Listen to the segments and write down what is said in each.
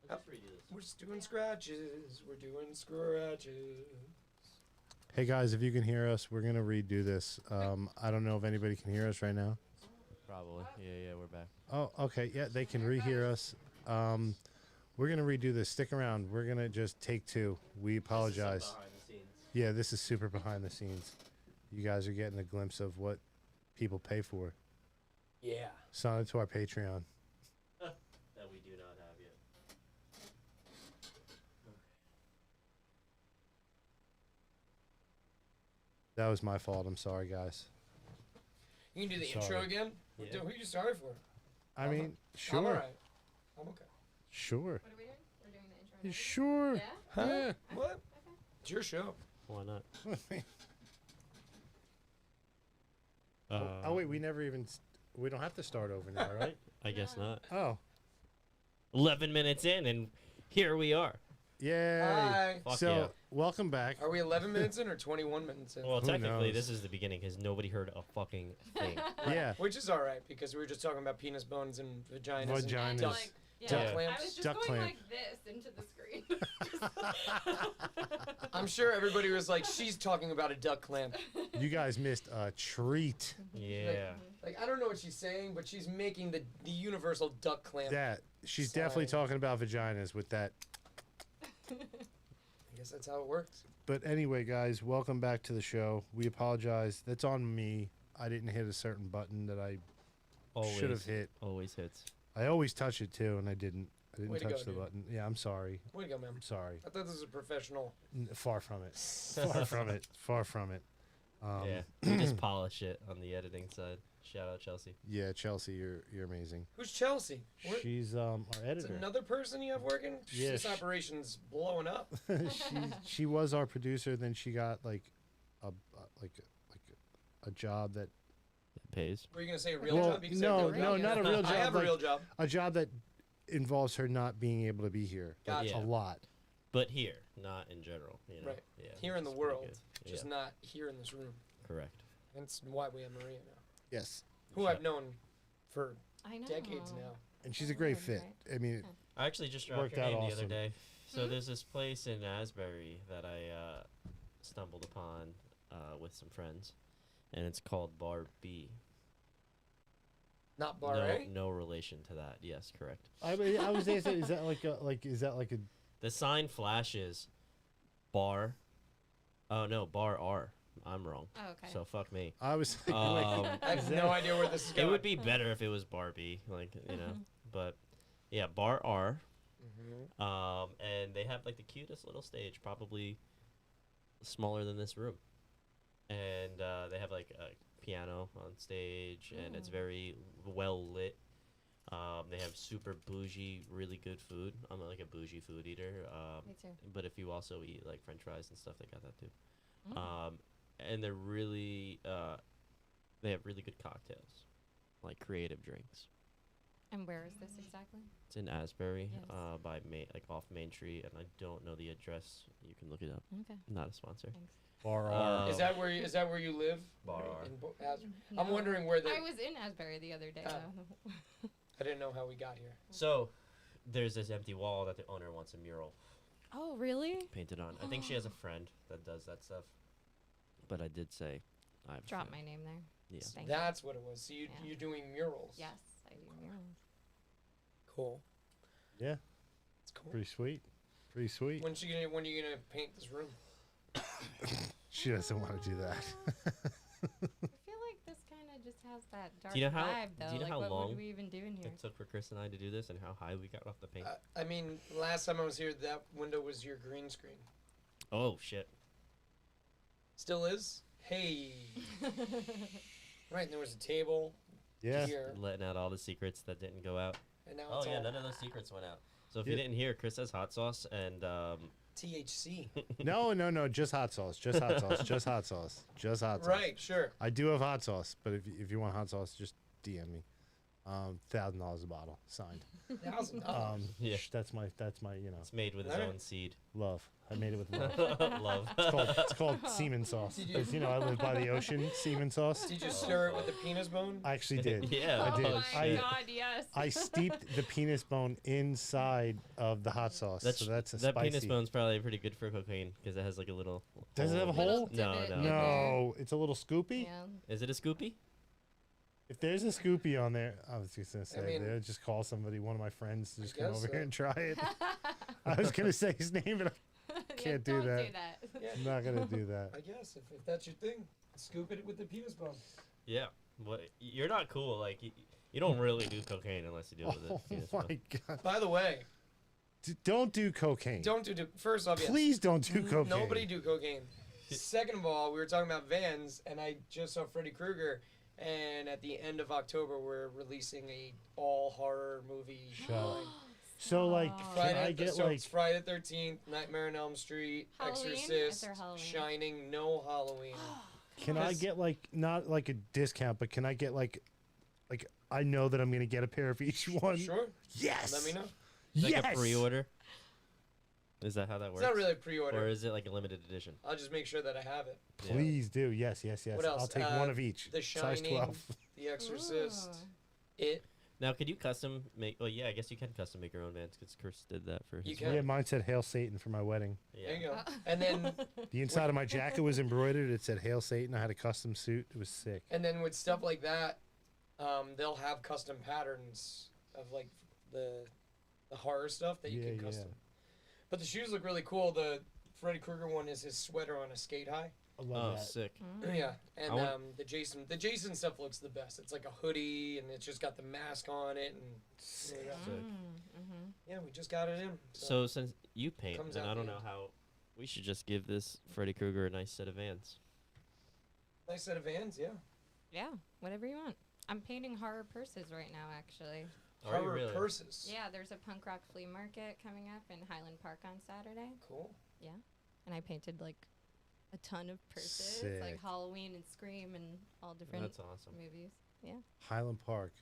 Let's just redo this. We're just doing scratches. We're doing scratches. Hey guys, if you can hear us, we're gonna redo this. I don't know if anybody can hear us right now. Probably. Yeah, we're back. Oh, okay. Yeah, they can rehear us. We're gonna redo this. Stick around. We're gonna just take two. We apologize. Behind the scenes. Yeah, this is super behind the scenes. You guys are getting a glimpse of what people pay for. Yeah. Sign up to our Patreon. That we do not have yet. That was my fault. I'm sorry, guys. You can do the Sorry. intro again? Yeah. Who you sorry for? I mean, I'm sure, alright. I'm okay. sure, What are we doing? We're doing the intro. and everything? sure. Yeah? Yeah. What? It's your show. Why not? Oh wait, we never even. We don't have to start over now, right? I guess not. Oh, 11 minutes in, and here we are. yay! Hi. Fuck So, yeah. welcome back. Are we 11 minutes in or 21 minutes in? Well, Who technically, knows? this is the beginning because nobody heard a fucking thing. Yeah, Which is alright because we were just talking about penis bones and vaginas. Vaginas. And And duck, like, yeah, duck Yeah. clamps. I was just Duck going clamp. like this into the screen. I'm sure everybody was like, she's talking about a duck clamp. you guys missed a treat. Yeah. Like, I don't know what she's saying, but she's making the universal duck clamp. That she's Sorry. definitely talking about vaginas with that. I guess that's how it works. But anyway, guys, welcome back to the show. We apologize. That's on me. I didn't hit a certain button that I Always. should have hit. Always hits. I always touch it too, and I didn't. I didn't Way to touch go, the dude. button. Yeah, I'm sorry. Way to go, man. I'm sorry. I thought this was a professional. Far from it. Far from it. Far from it. Yeah. We just polish it on the editing side. Shout out Chelsea. Yeah, Chelsea, you're amazing. Who's Chelsea? What? She's our It's editor. another person you have working? Yeah, This sh- operation's blowing up. she was our producer. Then she got like a job that That pays. Were you going to say a real Well, job? You can no, say a real no, job. not a real I job, have a like- real job. a job that involves her not being able to be here. Like, Gotcha. A lot. But here, not in general. You know? Right. Yeah. Here in the it's pretty world, good. just Yeah, not here in this room. correct. That's why we have Maria now. Yes, Who I've known for I know. decades now. and she's a great fit. I mean, I actually just dropped Worked your out name the awesome. other day. So there's this place in Asbury that I stumbled upon with some friends, and it's called Bar B. Not Bar no, A? no relation to that. Yes, correct. I was gonna say, is that like a The sign flashes Bar. Oh no, Bar R. I'm wrong. Oh, okay. So fuck me. I was like, Um, I have no idea where this is it going. would be better if it was Bar B, like you know. But yeah, Bar R. Mhm. And they have like the cutest little stage, probably smaller than this room. And they have like a piano on stage, and it's Mm. very well lit. They have super bougie, really good food. I'm like a bougie food eater. Me too. But if you also eat like French fries and stuff, they got that too. Mm. And they're really, they have really good cocktails, like creative drinks. And where is this exactly? It's in Asbury, Yes. by like off Main Street, and I don't know the address. You can look it up. Okay. Not a sponsor. Thanks. bar Uh, Is that where you live? Bar R. I'm No. wondering where the. I was in Asbury the other day. Oh. though. I didn't know how we got here. So, there's this empty wall that the owner wants a mural Oh, really? painted on. I think she has a friend that does that stuff. But I did say I have a Drop friend. my name there. Yeah. Thank That's what it was. So Yeah. you're doing murals. Yes, I do murals. Cool. Yeah, It's cool. pretty sweet. Pretty sweet. When are you gonna paint this room? She doesn't want to do that. I feel like this kind of just has that dark Do you know how- vibe, though. do you know like, how what long would we even do in here? It took for Chris and I to do this, and how high we got off the paint. I mean, last time I was here, that window was your green screen. Oh shit! Still is. Hey. Right, and there was a table Yeah. here, Letting out all the secrets that didn't go out. and now Oh it's yeah, all none of those secrets went out. So if Yeah. you didn't hear, Chris has hot sauce, and THC. No, just hot sauce. Just hot sauce. Just hot sauce. Just hot sauce. Right, sure. I do have hot sauce, but if you want hot sauce, just DM me. $1,000 a bottle signed. $1,000. Yeah. That's my It's made with his Alright. own seed. love. I made it with love. Love. It's called semen sauce. Did you- Because I live by the ocean. Semen sauce. Did you stir it with the penis bone? I actually did. Yeah. I did. Oh my I- god, yes. I steeped the penis bone inside of the hot sauce. So that's a that spicy. penis bone's probably pretty good for cocaine because it has like a little. Does it have a in hole? Little No, divot no. in there. No, it's a little scoopy. Yeah. Is it a Scoopy? If there's a Scoopy on there, I was just gonna say, mean, they'll just call somebody, one of my friends, to just come guess over so. here and try it. I was gonna say his name, but Can't do don't that. do that. Yeah, I'm not gonna do that. I guess if that's your thing, scoop it with the penis bone. Yeah. What? You're not cool. Like you don't really do cocaine unless you do it with Oh a penis my bone. god! By the way, Don't do cocaine. don't do. First off, yes. Please don't do cocaine. Nobody do cocaine. Second of all, we were talking about Vans, and I just saw Freddy Krueger, and at the end of October, we're releasing a all horror movie. Shut up. line. So like, Stop. can I Friday, get so like? it's Friday the 13th, Nightmare on Elm Street, Halloween? Is Exorcist, there Halloween? Shining, no Halloween. Can I Yes. get like not like a discount, but can I get like I know that I'm gonna get a pair of each one? Sure, Yes. let me know. Like Yes. a pre-order. Is that how that It's works? not really a pre-order. Or is it like a limited edition? I'll just make sure that I have it. Yeah. Please do. Yes. Yes. Yes. What else? I'll take one of each. The Size Shining, 12. The Exorcist, Ooh. It. Now, could you custom make? Well, yeah, I guess you can custom make your own bands because Chris did that for his. You Yeah, can. mine said "Hail Satan" for my wedding. Yeah. There you go. And then The inside of my jacket was embroidered. It said "Hail Satan." I had a custom suit. It was sick. And then with stuff like that, they'll have custom patterns of like the horror stuff that you Yeah, can yeah. custom. But the shoes look really cool. The Freddy Krueger one is his sweater on a skate high. I Oh, love that. sick. Yeah, and I want- the Jason stuff looks the best. It's like a hoodie and it's just got the mask on it, and Sick. yeah, we just got it in. So since you paint, Comes and out I don't the know end. how, we should just give this Freddy Krueger a nice set of Vans. Nice set of Vans, yeah. Yeah, whatever you want. I'm painting horror purses right now, actually. Are you Horror really? purses. Yeah, there's a punk rock flea market coming up in Highland Park on Saturday, Cool. and I painted like a ton of purses, Sick. like Halloween and Scream and all different That's awesome. movies. Highland Park.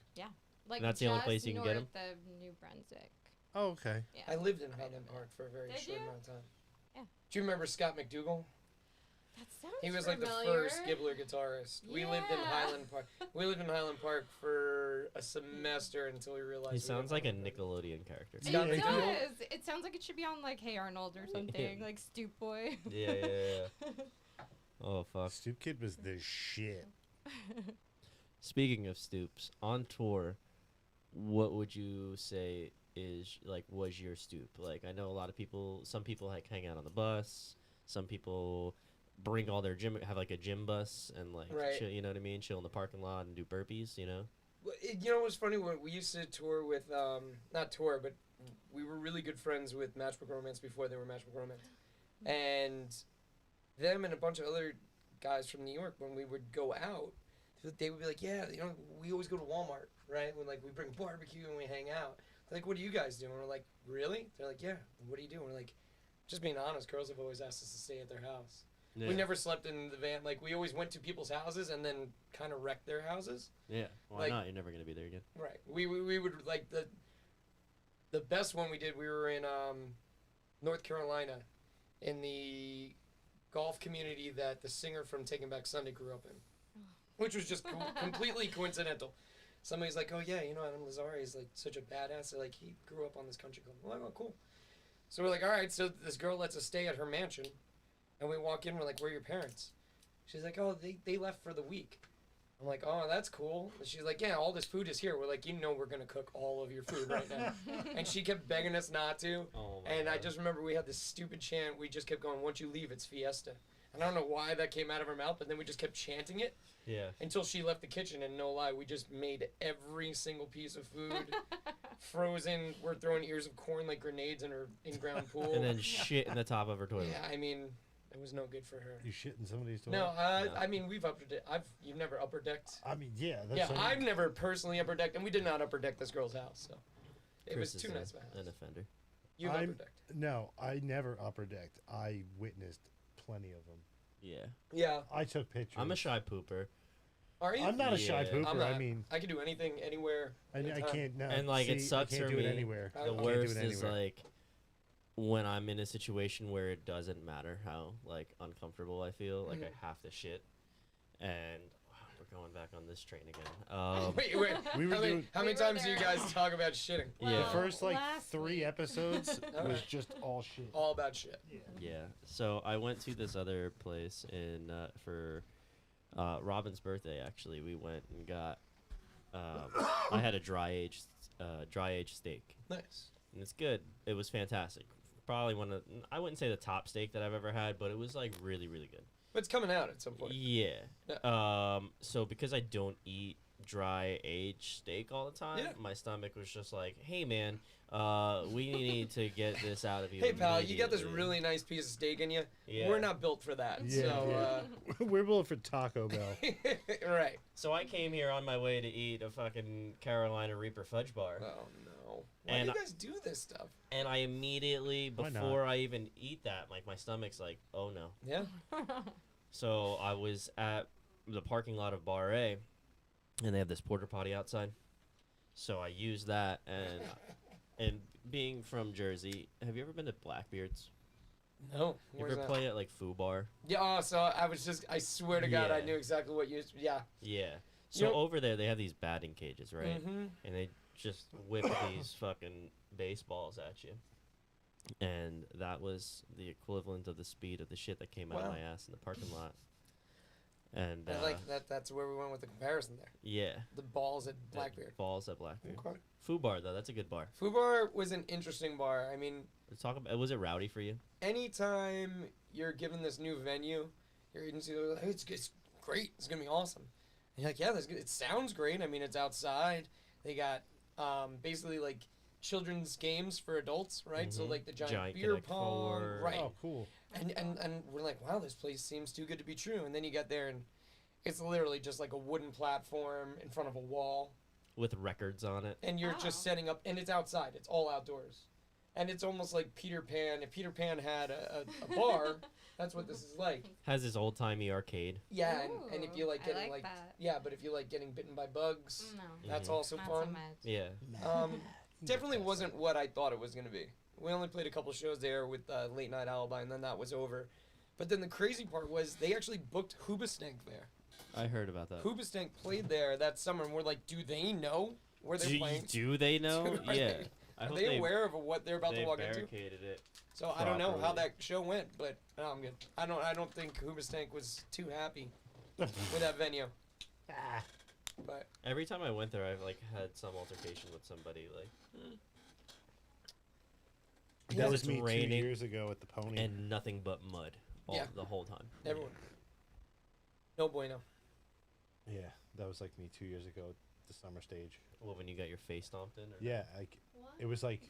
Like And that's the only just place you can get 'em? north of New Brunswick. Oh, okay. Yeah. I lived in right Highland over there. Park for a very Did short you? amount of time. Yeah. Do you remember Scott McDougal? That sounds He was like the familiar. first Gibbler guitarist. We lived in Yeah. Highland Park. We lived in Highland Park for a semester until we realized. He we sounds lived like a in Highland Park. Nickelodeon character. It Scott McDougal? does. It sounds like it should be on like Hey Arnold or something, like Stoop Boy. Yeah. Oh fuck. Stoop Kid was the shit. Speaking of Stoops, on tour, what would you say was your stoop? Like, I know a lot of people. Some people like hang out on the bus. Some people bring all their gym, have like a gym bus and like, Right. chill, you know what I mean? Chill in the parking lot and do burpees. You know. Well, you know what's funny? We used to tour with, not tour, but we were really good friends with Matchbook Romance before they were Matchbook Romance. And them and a bunch of other guys from New York, when we would go out, they would be like, yeah, you know, we always go to Walmart, right? When like we bring barbecue and we hang out. They're like, what do you guys do? And we're like, really? They're like, yeah. What do you do? And we're like, just being honest, girls have always asked us to stay at their house. Yeah. We never slept in the van. Like, we always went to people's houses and then kind of wrecked their houses. Yeah. Why like- not? You're never gonna be there again. Right. We would like the best one we did. We were in North Carolina, in the golf community that the singer from Taking Back Sunday grew up in, which was just completely coincidental. Somebody's like, "Oh yeah, you know Adam Lazare is like such a badass. They're like he grew up on this country club." I'm like, "Oh cool." So we're like, "All right." So this girl lets us stay at her mansion, and we walk in. We're like, "Where are your parents?" She's like, "Oh, they left for the week." I'm like, "Oh, that's cool." And she's like, "Yeah, all this food is here." We're like, "You know, we're gonna cook all of your food right now." And she kept begging us not to. Oh my And I God. just remember we had this stupid chant. We just kept going, "Once you leave, it's fiesta." And I don't know why that came out of her mouth, but then we just kept chanting it Yeah. until she left the kitchen. And no lie, we just made every single piece of food frozen. We're throwing ears of corn like grenades in her in-ground pool. And then shit in the top of her toilet. yeah, I mean, it was no good for her. You shit in somebody's toilet? No, No. I mean we've upper deck. You've never upper decked. I mean, yeah. That's Yeah, what I I've mean. never personally upper decked, and we did not upper deck this girl's house. So it Chris was is too nice of a an house. offender. You've upper I'm- decked. No, I never upper decked. I witnessed plenty of them. Yeah. Yeah. I took pictures. I'm a shy pooper. Are you? I'm not a shy Yeah. pooper. I'm I not. mean, I can do anything, anywhere. I anytime. can't. No, And, like, it see, sucks I can't for do me. it anywhere. I The can't do worst it is anywhere. like when I'm in a situation where it doesn't matter how like uncomfortable I feel, like Mhm. I have to shit, and we're going back on this train again. Wait. We were how many, doing- how many We were times do you there. guys talk about shitting? Yeah. The Well, first like last 3 week. episodes was Alright. just all shit. All about shit. Yeah. So I went to this other place in for Robin's birthday. Actually, we went and got. I had a dry aged steak, Nice. and it's good. It was fantastic. Probably one of I wouldn't say the top steak that I've ever had, but it was like really really good. But it's coming out at some point. Yeah. So because I don't eat dry aged steak all the time, Yeah. my stomach was just like, "Hey man, we need to get this out of you." Hey pal, you got this immediately." really nice piece of steak in you. Yeah. We're not built for that. Yeah, So We're built for Taco Bell. right. So I came here on my way to eat a fucking Carolina Reaper fudge bar, Oh no. Why And do you guys do this stuff? and I immediately Why not? before I even eat that, like my stomach's like, "Oh no." Yeah. So I was at the parking lot of Bar A, and they have this porta potty outside. So I used that, and being from Jersey, have you ever been to Blackbeard's? No. You Where's ever that? play at like Foo Bar? Yeah. Oh, so I swear to God, I Yeah. knew exactly what you. Yeah. Yeah. So Yep. over there they have these batting cages, right? Mm-hmm. And they just whip these fucking baseballs at you. And that was the equivalent of the speed of the shit that came out of Wow. my ass in the parking lot. And I like that. That's where we went with the comparison there. yeah, The balls at the Blackbeard. balls at Blackbeard. Okay. Foo Bar though, that's a good bar. Foo Bar was an interesting bar. I mean, Let's talk about. Was it rowdy for you? anytime you're given this new venue, your agency was like, hey, it's great. It's gonna be awesome. And you're like, yeah, that's good. It sounds great. I mean, it's outside. They got basically like children's games for adults, right? So Mhm. like the giant, Giant beer Connect pong, Four. right? Oh, cool. And we're like, wow, this place seems too good to be true. And then you get there and it's literally just like a wooden platform in front of a wall, With records on it. and you're Wow. just setting up, and it's outside. It's all outdoors, and it's almost like Peter Pan. If Peter Pan had a bar, that's what this is like. Has this old timey arcade. Yeah, and if you like Ooh, I getting like like that. yeah, but if you like getting bitten by bugs, No, that's Mhm. also not so fun. much. Yeah. Definitely wasn't what I thought it was gonna be. We only played a couple shows there with Late Night Alibi, and then that was over. But then the crazy part was they actually booked Hoobastank there. I heard about that. Hoobastank played there that summer, and we're like, do they know where they're playing? Do they know? Are Yeah. they- I Are hope they aware of what they're about they to walk into? barricaded it. So I don't know how properly. that show went, but no, I'm good. I don't think Hoobastank was too happy with that venue. But Every time I went there, I've like had some altercation with somebody, like, That Because was it's me 2 raining years ago at the Pony. and nothing but mud Yeah. the whole time. everyone, no bueno. Yeah, that was like me 2 years ago at the summer stage. Well, when you got your face stomped in. Or Yeah, it was like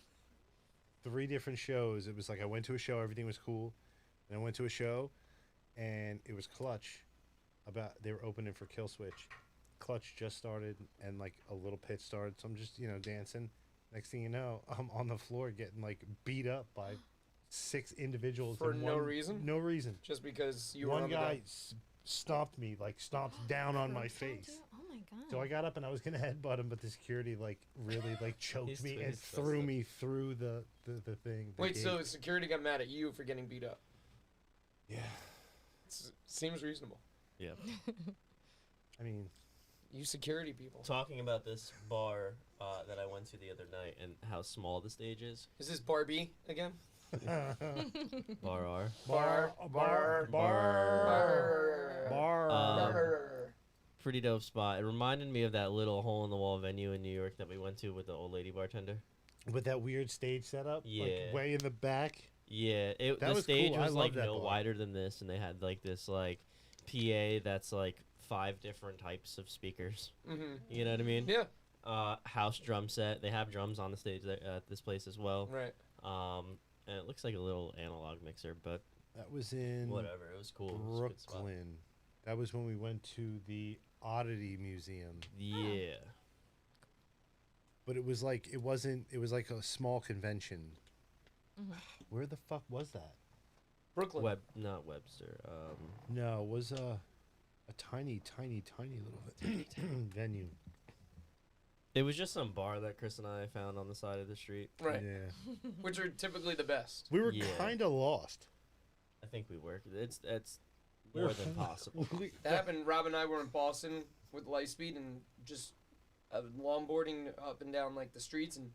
3 different shows. It was like I went to a show, everything was cool. Then I went to a show, and it was Clutch. They were opening for Kill Switch. Clutch just started, and like a little pit started. So I'm just dancing. Next thing you know, I'm on the floor getting like beat up by 6 individuals For in no one- reason? No reason. Just because you were One on the guy down. stomped me, like stomped down on my Don't face. do- Oh my god. So I got up and I was gonna headbutt him, but the security like really like choked He's me twi- and he's threw twisted. me through the thing. the Wait, so gate. security got mad at you for getting beat up? Yeah, Seems reasonable. Yeah. I mean, You security people. Talking about this bar that I went to the other night and how small the stage is. Is this Barbie again? Bar R. bar. Pretty dope spot. It reminded me of that little hole in the wall venue in New York that we went to with the old lady bartender. With that weird stage setup, Yeah. like way in the back. Yeah, That the was stage cool. I was love like that no bar. wider than this, and they had like this like PA that's like 5 different types of speakers. Mm-hmm. You know what I mean? Yeah. House drum set. They have drums on the stage there, at this place as well. Right. And it looks like a little analog mixer, but That was in whatever. It was cool. It was a good spot. Brooklyn. That was when we went to the Oddity Museum. Yeah. But it was like it was like a small convention. Mhm. Where the fuck was that? Brooklyn. Not Webster. No, it was a a tiny little venue. It was just some bar that Chris and I found on the side of the street. Right. Yeah. Which are typically the best. We were Yeah. kind of lost. I think we were. It's We more were- than possible. That happened. Rob and I were in Boston with Lightspeed and just longboarding up and down like the streets and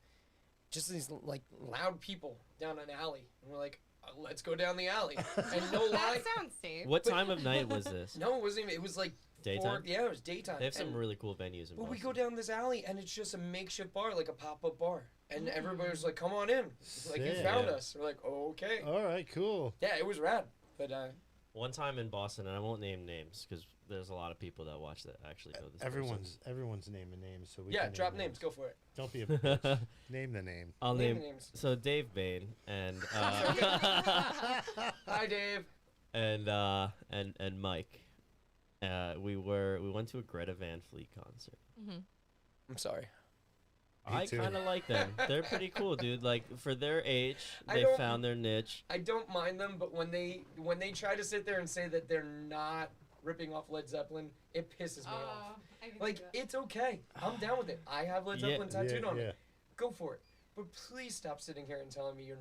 just these like loud people down an alley. And we're like, let's go down the alley. And no lie. That sounds safe. What time of night was this? No, it wasn't even. It was like Daytime? Yeah, it was daytime. They have some And- really cool venues in But Boston. we go down this alley and it's just a makeshift bar, like a pop-up bar. And everybody was like, come on in. Like, you Sick. found Yeah. us. We're like, okay. All right, cool. Yeah, it was rad. But One time in Boston, and I won't name names because there's a lot of people that watch that actually know this. Everyone's naming names, so we yeah, can drop name names. Go for it. Don't be a person. name the name. I'll Name name. the names. So Dave Bain and Hi, Dave. and Mike. We went to a Greta Van Fleet concert. Mm-hmm. I'm sorry. Me I too. kind of like them. They're pretty cool, dude. Like for their age, I they don't- found their niche. I don't mind them, but when they try to sit there and say that they're not ripping off Led Zeppelin, it pisses me off. I can Like, see that. it's okay. I'm down with it. I have Led Yeah, Zeppelin tattooed on yeah. it. Go for it. But please stop sitting here and telling me you're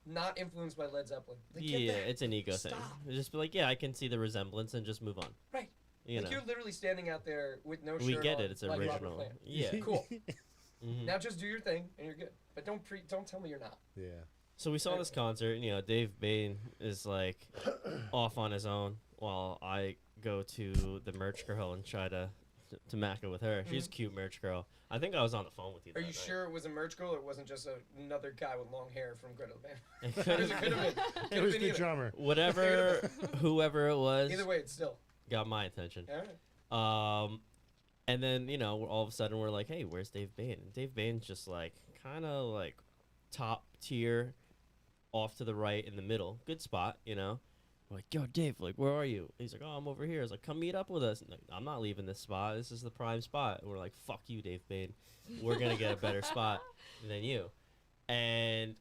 not influenced by Led Zeppelin. Like, get Yeah, the- it's an ego thing. Stop. Just be like, yeah, I can see the resemblance, and just move on. Right. You Like, know, you're literally standing out there with no shirt we get on, it. It's like Robert original. Plant. Yeah. Cool. Mhm. Now just do your thing and you're good. But don't tell me you're not. Yeah. So we saw this concert, and Dave Bain is like off on his own while I go to the merch girl and try to mack it with her. She's a cute merch girl. I think I was on the phone with you. Are that you night. sure it was a merch girl or it wasn't just another guy with long hair from Greta Van? It Because could've- it could have been. It Could've was been the either. drummer. Whatever, whoever it was, Either way, it's still. got my attention. All right. And then all of a sudden we're like, hey, where's Dave Bain? And Dave Bain's just like kind of like top tier, off to the right in the middle, good spot. We're like, yo, Dave, like, where are you? He's like, oh, I'm over here. I was like, come meet up with us. And, like, I'm not leaving this spot. This is the prime spot. And we're like, fuck you, Dave Bain. We're gonna get a better spot than you. And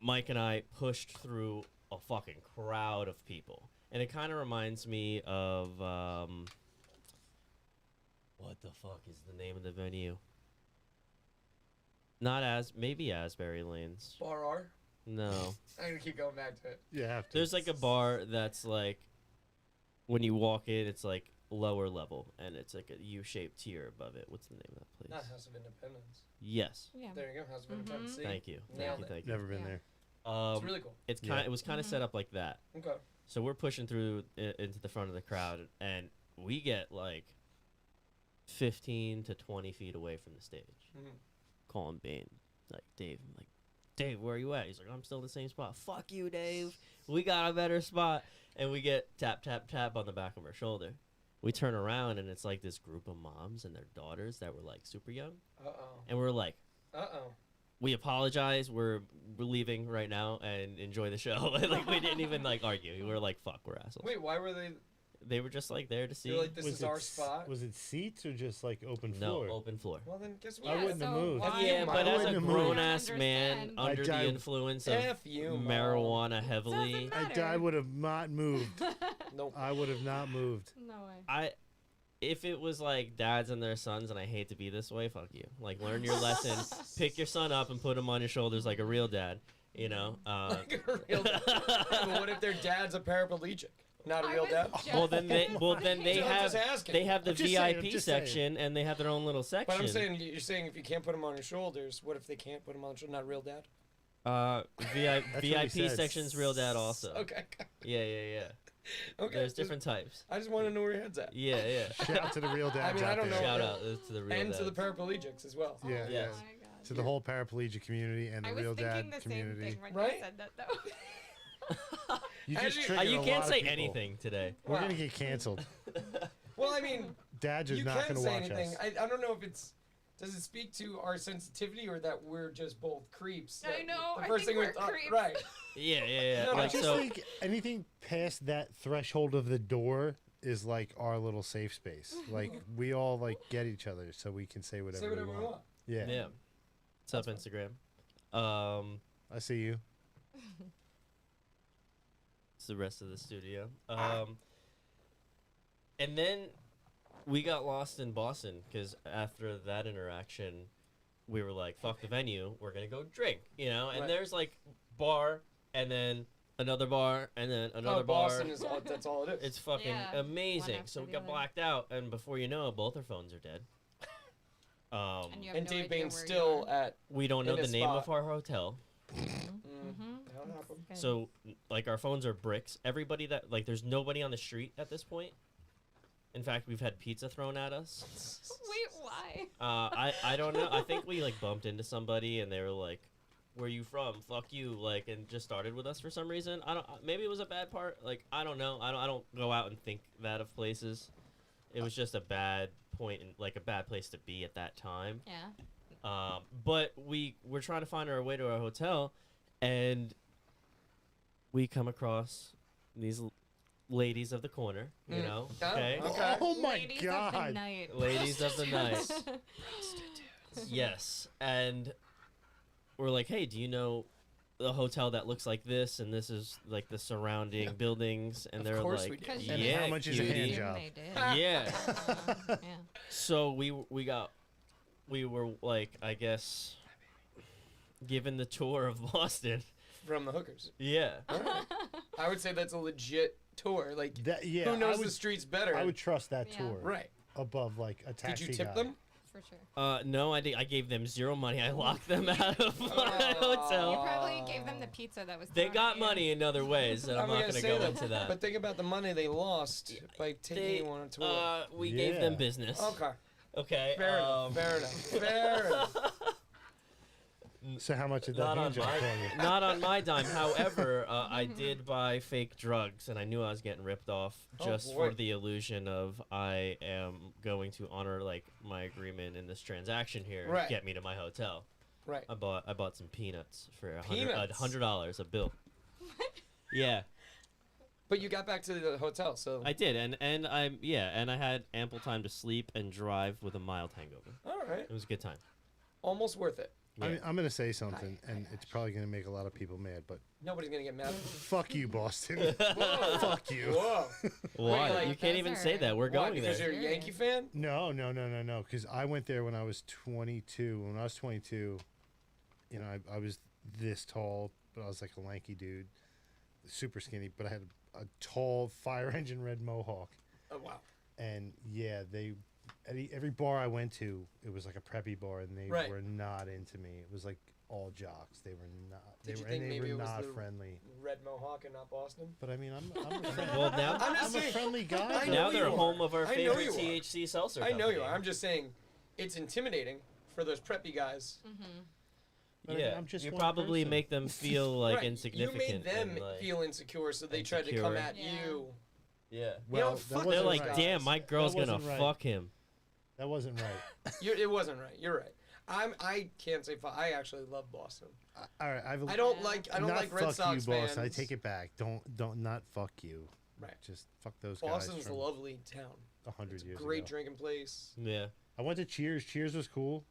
Mike and I pushed through a fucking crowd of people, and it kind of reminds me of what the fuck is the name of the venue? Maybe Asbury Lanes. Bar R. No. I'm gonna keep going back to it. You have to. There's like a bar that's like, when you walk in, it's like lower level, and it's like a U-shaped tier above it. What's the name of that Not place? House of Independence. Yes. Yeah. There you go, House of Independence. See? Thank you. Nailed it. Thank you. Never been Yeah. there. It's Um, really cool. it's Yeah. It was kind of set up like that. Okay. So we're pushing through into the front of the crowd, and we get like 15 to 20 feet away from the stage. Mhm. Calling Bane, like, Dave. I'm like, Dave, where are you at? He's like, I'm still in the same spot. Fuck you, Dave. We got a better spot. And we get tap, tap, tap on the back of our shoulder. We turn around, and it's like this group of moms and their daughters that were like super young. Uh-oh. And we're like, Uh-oh. we apologize. We're leaving right now and enjoy the show. Like, we didn't even like argue. We were like, fuck, we're assholes. Wait, why were they? They were just like there to see. They're like, this Was is it our s- spot. Was it seats or just like open No, floor? open floor. Well, then guess what? I wouldn't have moved. why- Yeah, you, but I as a wouldn't have moved. grown ass man Understand. under the I- influence of F you, Mom. marijuana heavily, Doesn't I would have not moved. Nope. I would have not moved. No way. if it was like dads and their sons, and I hate to be this way, fuck you. Like, learn your lesson, pick your son up and put him on your shoulders like a real dad. Like a real dad. But what if their dad's a paraplegic? Not a I real was dad? just Well, then they So I'm have just asking. they have the I'm just saying, VIP I'm just saying. section, and they have their own little section. But I'm saying, you're saying if you can't put him on your shoulders, what if they can't put him on your shoulders? Not real dad? what he VIP says. section's real dad also. Okay. Yeah. Okay. There's just- different types. I just want to know where your head's at. Yeah. Shout out to the real dads I mean, I out don't there. know. Shout out to the real And to the dads. paraplegics as well. Yeah, Oh Yes. my God. To the whole paraplegic community and the I was real thinking dad the community. same thing when Right? you said that, though. You just Actually, triggered You a can't lot say of people. anything today. We're Wow. gonna get canceled. Well, I mean, Dads are you not can gonna say watch anything. us. I don't know if it's. Does it speak to our sensitivity or that we're just both creeps? I That know, The I first think thing we we're thought, creeps. right? Yeah. No, no, I Like, just so, think anything past that threshold of the door is like our little safe space. Like we all like get each other, so we can say whatever, Say whatever we we want. want. Yeah. yeah. What's up, Instagram? I see you. It's the rest of the studio. Ah. And then we got lost in Boston because after that interaction, we were like, "Fuck the venue, we're gonna go drink," you know. And Right. there's like bar, and then another bar, and then another bar. Boston is all, that's all it is. It's fucking Yeah, amazing. one So we after the got other. blacked out, and before you know it, both our phones are dead. And you have and no Dave idea Bain's where you still are. at. We don't In know a the name of spot. our hotel. Mhm. That'll happen. Good. So, like, our phones are bricks. Everybody that, like, there's nobody on the street at this point. In fact, we've had pizza thrown at us. Wait, why? I don't know. I think we, like, bumped into somebody and they were like, "Where you from? Fuck you!" Like, and just started with us for some reason. I don't. Maybe it was a bad part. Like, I don't know. I don't go out and think that of places. It was just a bad point and like a bad place to be at that time. Yeah. But we're trying to find our way to our hotel, and we come across these ladies of the corner. You know, Oh, okay, okay. Oh my Ladies Of the god. night. ladies of the night. Yes, and we're like, "Hey, do you know the hotel that looks like this?" And this is like the surrounding buildings, and Of they're course like, we did. Because And "Yeah, how much is a cutie." hand Assume job? They did. Yeah. Yeah. So we were like, I guess, given the tour of Boston. From the hookers. Yeah. Alright. I would say that's a legit tour. Like, That, yeah, who knows I would, the streets better? I would trust that Yeah. tour Right. above like a Did taxi you tip guy. them? For sure. No, I gave them zero money. I locked them out of my Oh. hotel. You probably gave them the pizza that was. They thrown got at you. money in other ways, and I'm not gonna gonna say go that, into that. But think about the money they lost by taking They, you on a tour. we gave them Yeah. business. Okay. Okay. Fair enough. Fair enough. Fair enough. So how much did that Not on hand job my, for you? not on my dime. However, I did buy fake drugs, and I knew I was getting ripped off Oh, just boy. for the illusion of I am going to honor like my agreement in this transaction here Right. and get me to my hotel. Right. I bought some peanuts for Peanuts? $100 a bill. Yeah, But you got back to the hotel, so. I did, and I had ample time to sleep and drive with a mild hangover. All right. It was a good time. Almost worth it. Yeah. I'm going to say something, Hi, and hi, it's probably going to make a lot of people mad, but Nobody's going to get mad. fuck you, Boston. Whoa. Fuck you. Whoa. Why? like, you can't those even are- say that. We're Why, going because there. you're a Yankee fan? No. Because I went there when I was 22. When I was 22, you know, I was this tall, but I was like a lanky dude, super skinny, but I had a tall fire engine red mohawk. Oh, wow. And yeah, every bar I went to, it was like a preppy bar, and they Right. were not into me. It was like all jocks. They were not. They Did you were, think and they maybe were it was not the- friendly. Red Mohawk and not Boston? But I mean, I'm a friend. Well, now I'm just I'm a saying. friendly guy. I though. know now they're you are. home of our I know favorite you are. THC seltzer. I know you company. are. I'm just saying it's intimidating for those preppy guys. Mm-hmm. But Yeah, I'm just you one probably person. make them feel like Right. insignificant. You made them and, like, feel insecure, so they tried to come insecure. at Yeah. you. yeah. Well, know, that fuck They're wasn't like, right. damn, my girl's gonna wasn't right. fuck him. That wasn't right. It wasn't right. You're right. I can't say I actually love Boston. All right, I don't like not Red fuck Sox you, fans. Boston. I take it back. Don't not fuck you. Right. Just fuck those guys. Boston's a from lovely town. 100 It's a years great ago. drinking place. Yeah. I went to Cheers. Cheers was cool.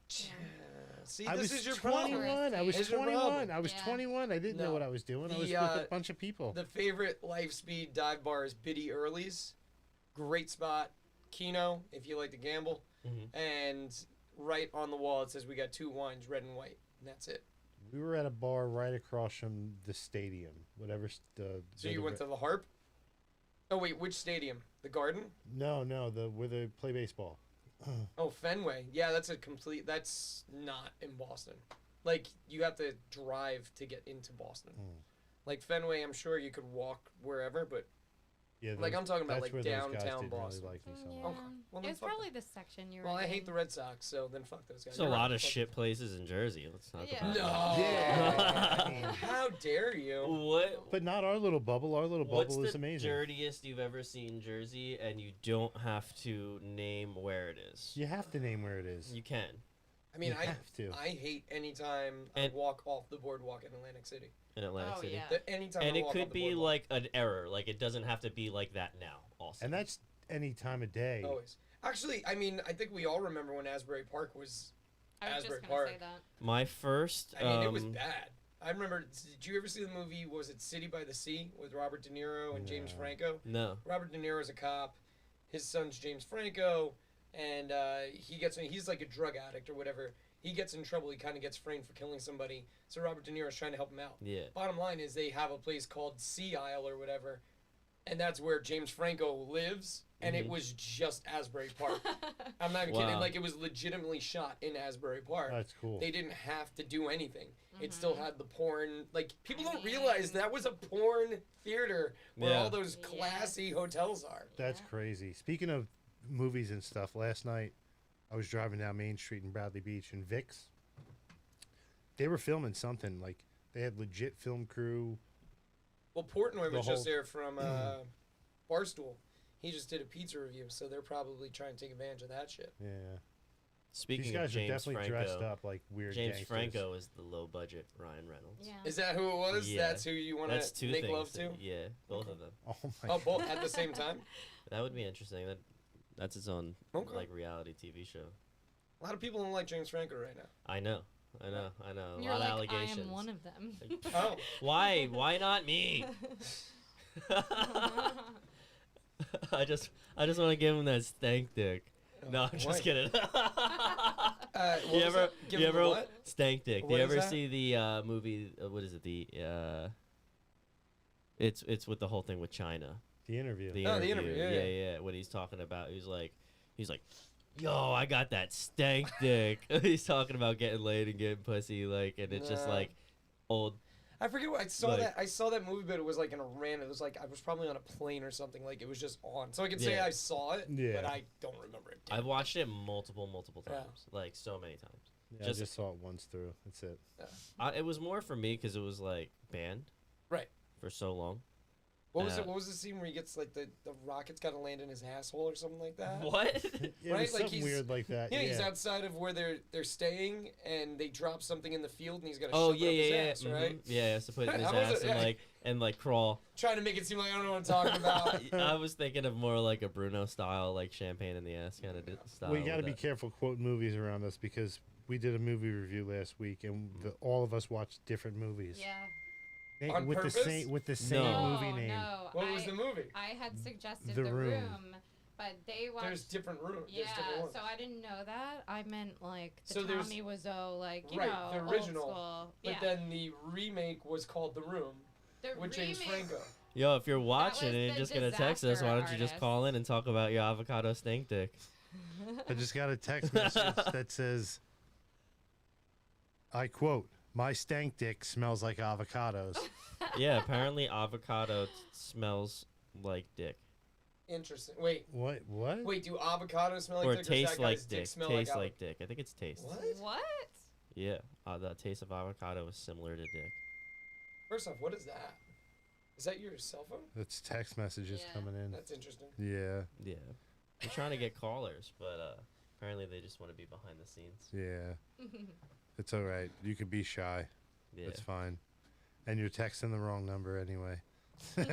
See, I this was is your 21. problem. I was Is your 21. problem. I was Yeah. 21. I didn't know No. what I was doing. I The, was with a bunch of people. The favorite life speed dive bar is Biddy Early's. Great spot. Keno, if you like to gamble. Mhm. And right on the wall it says we got 2 wines, red and white. And that's it. We were at a bar right across from the stadium. Whatever. So you went to the Harp? Oh wait, which stadium? The Garden? No, where they play baseball. Oh, Fenway. Yeah, that's not in Boston. Like, you have to drive to get into Boston. Mm. Like, Fenway, I'm sure you could walk wherever, but Yeah, Like, I'm talking about, that's like, where those guys downtown didn't Boston. Really like me so Yeah. much. Okay. Well, It then was fuck probably the section you were well, I in. hate the Red Sox, so then fuck those guys. There's a You're lot right. of Fuck shit places in Jersey. Let's talk Yeah. about No. that. Yeah. How dare you? What? But not our little bubble. Our little What's bubble the is amazing. dirtiest you've ever seen Jersey, and you don't have to name where it is? You have to name where it is. You can. I mean, You have to. I hate anytime I And- walk off the boardwalk in Atlantic City. In Atlantic Oh, City. yeah. Anytime And I it walk could off the be boardwalk. like an error. Like it doesn't have to be like that now. Also. And that's any time of day. Always. Actually, I mean, I think we all remember when Asbury Park was. I was Asbury just gonna say Park. that. My first. I mean, it was bad. I remember. Did you ever see the movie? Was it City by the Sea with Robert De Niro and James No. Franco? No. Robert De Niro is a cop. his son's James Franco, and he's like a drug addict or whatever. He gets in trouble. He kind of gets framed for killing somebody. So Robert De Niro is trying to help him out. Yeah. Bottom line is they have a place called Sea Isle or whatever, and that's where James Franco lives. And it was just Asbury Park. I'm not even kidding. Wow. Like, it was legitimately shot in Asbury Park. That's cool. They didn't have to do anything. It still had the porn. Like, people don't realize that was a porn theater where Yeah. all those classy hotels are. That's crazy. Speaking of movies and stuff, last night I was driving down Main Street in Bradley Beach and Vic's. They were filming something. Like, they had legit film crew. Well, Portnoy The was just whole- there from Barstool. He just did a pizza review, so they're probably trying to take advantage of that shit. Yeah. Speaking These of guys are James definitely dressed Franco, up like weird James gangsters. Franco is the low budget Ryan Reynolds. Yeah. Is that who it was? Yeah. That's who you want That's to two make things. love to? Yeah, both of them. Oh my Oh, god. both at the same time? That would be interesting. That's its own Okay. like reality TV show. A lot of people don't like James Franco right now. I know. A You're lot like, of allegations. I am one of them. Oh. Why? Why not me? I just want to give him that stank dick. No, I'm just Why? kidding. What you was ever that? Give you him the ever what? stank dick? Do What you is ever that? see the movie? What is it? It's with the whole thing with China. The interview. The Oh, the interview. interview, yeah, Yeah. What he's talking about. He's like, yo, I got that stank dick. He's talking about getting laid and getting pussy, like, and it's just Nah. like old. I forget what I saw Like- that. I saw that movie, but it was like in a random. It was like I was probably on a plane or something. Like it was just on, so I can say Yeah. I saw it, Yeah. but I don't remember it. I've watched it multiple Yeah. times, like so many times. Yeah, just- I just saw it once through. That's it. It was more for me because it was like banned, Right. for so long. What was Uh, it? What was the scene where he gets like the rocket's got to land in his asshole or something like that? What? It Right, was like something he's- weird like that. Yeah, Yeah, he's outside of where they're staying, and they drop something in the field, and he's got to Oh shove yeah, it up his yeah, ass, mhm. right? Yeah, he has to put it in his How was ass it? and Yeah. like crawl. Trying to make it seem like I don't know what I'm talking about. I was thinking of more like a Bruno style, like champagne in the ass kind of style. we got to with be that. careful quoting movies around us because we did a movie review last week and all of us watched different movies. Yeah. On with purpose? the same No. movie name. No. What was the movie? I had suggested The The Room. Room, but they watched. There's different rooms. Yeah, There's different ones. so I didn't know that. I meant like the So there's- Tommy Wiseau, like you Right, know, the original, old school. But Yeah. then the remake was called The Room The with James remake- Franco. Yo, if you're watching was and the just gonna text us, why don't you just Disaster call in and talk about your avocado stink dick? I just got a text message that says, I quote, "My stank dick smells like avocados." Yeah, apparently avocado smells like dick. Interesting. Wait, What? wait. Do avocados smell like Or dick? Or taste does that like guy's dick. smell Taste like, like dick. I think it's taste. What? What? Yeah, the taste of avocado is similar to dick. First off, what is that? Is that your cell phone? That's text messages Yeah. coming in. That's interesting. Yeah, Yeah, we're trying to get callers, but apparently they just want to be behind the scenes. yeah. It's all right. You could be shy. Yeah. It's fine. And you're texting the wrong number anyway. But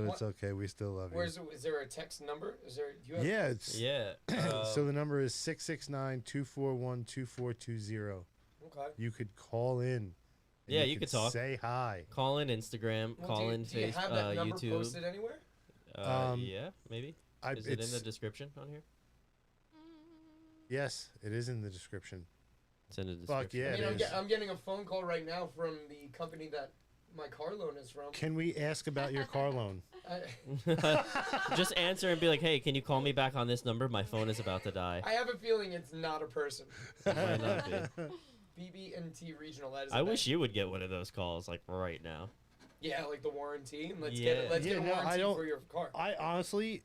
it's okay. We still love you. Where's is there a text number? Is there? Do you have, Yeah, it's Yeah. so the number is 669-241-2420. Okay. You could call in. and Yeah, you could talk. Say hi. Call in Instagram. Well, Call do you, in do you Facebook. have that number YouTube. posted anywhere? Yeah, maybe. I, Is it in the it's, description on here? yes, it is in the description. It's in the description. Fuck yeah, I mean, it I'm, is. I'm getting a phone call right now from the company that my car loan is from. Can we ask about your car loan? Just answer and be like, "Hey, can you call me back on this number? My phone is about to die." I have a feeling it's not a person. It might not be. BB&T Regional. That is. I the wish best. you would get one of those calls like right now. Yeah, like the warranty. Let's Yeah. get let's Yeah, get a no, I warranty don't- for your car. I honestly,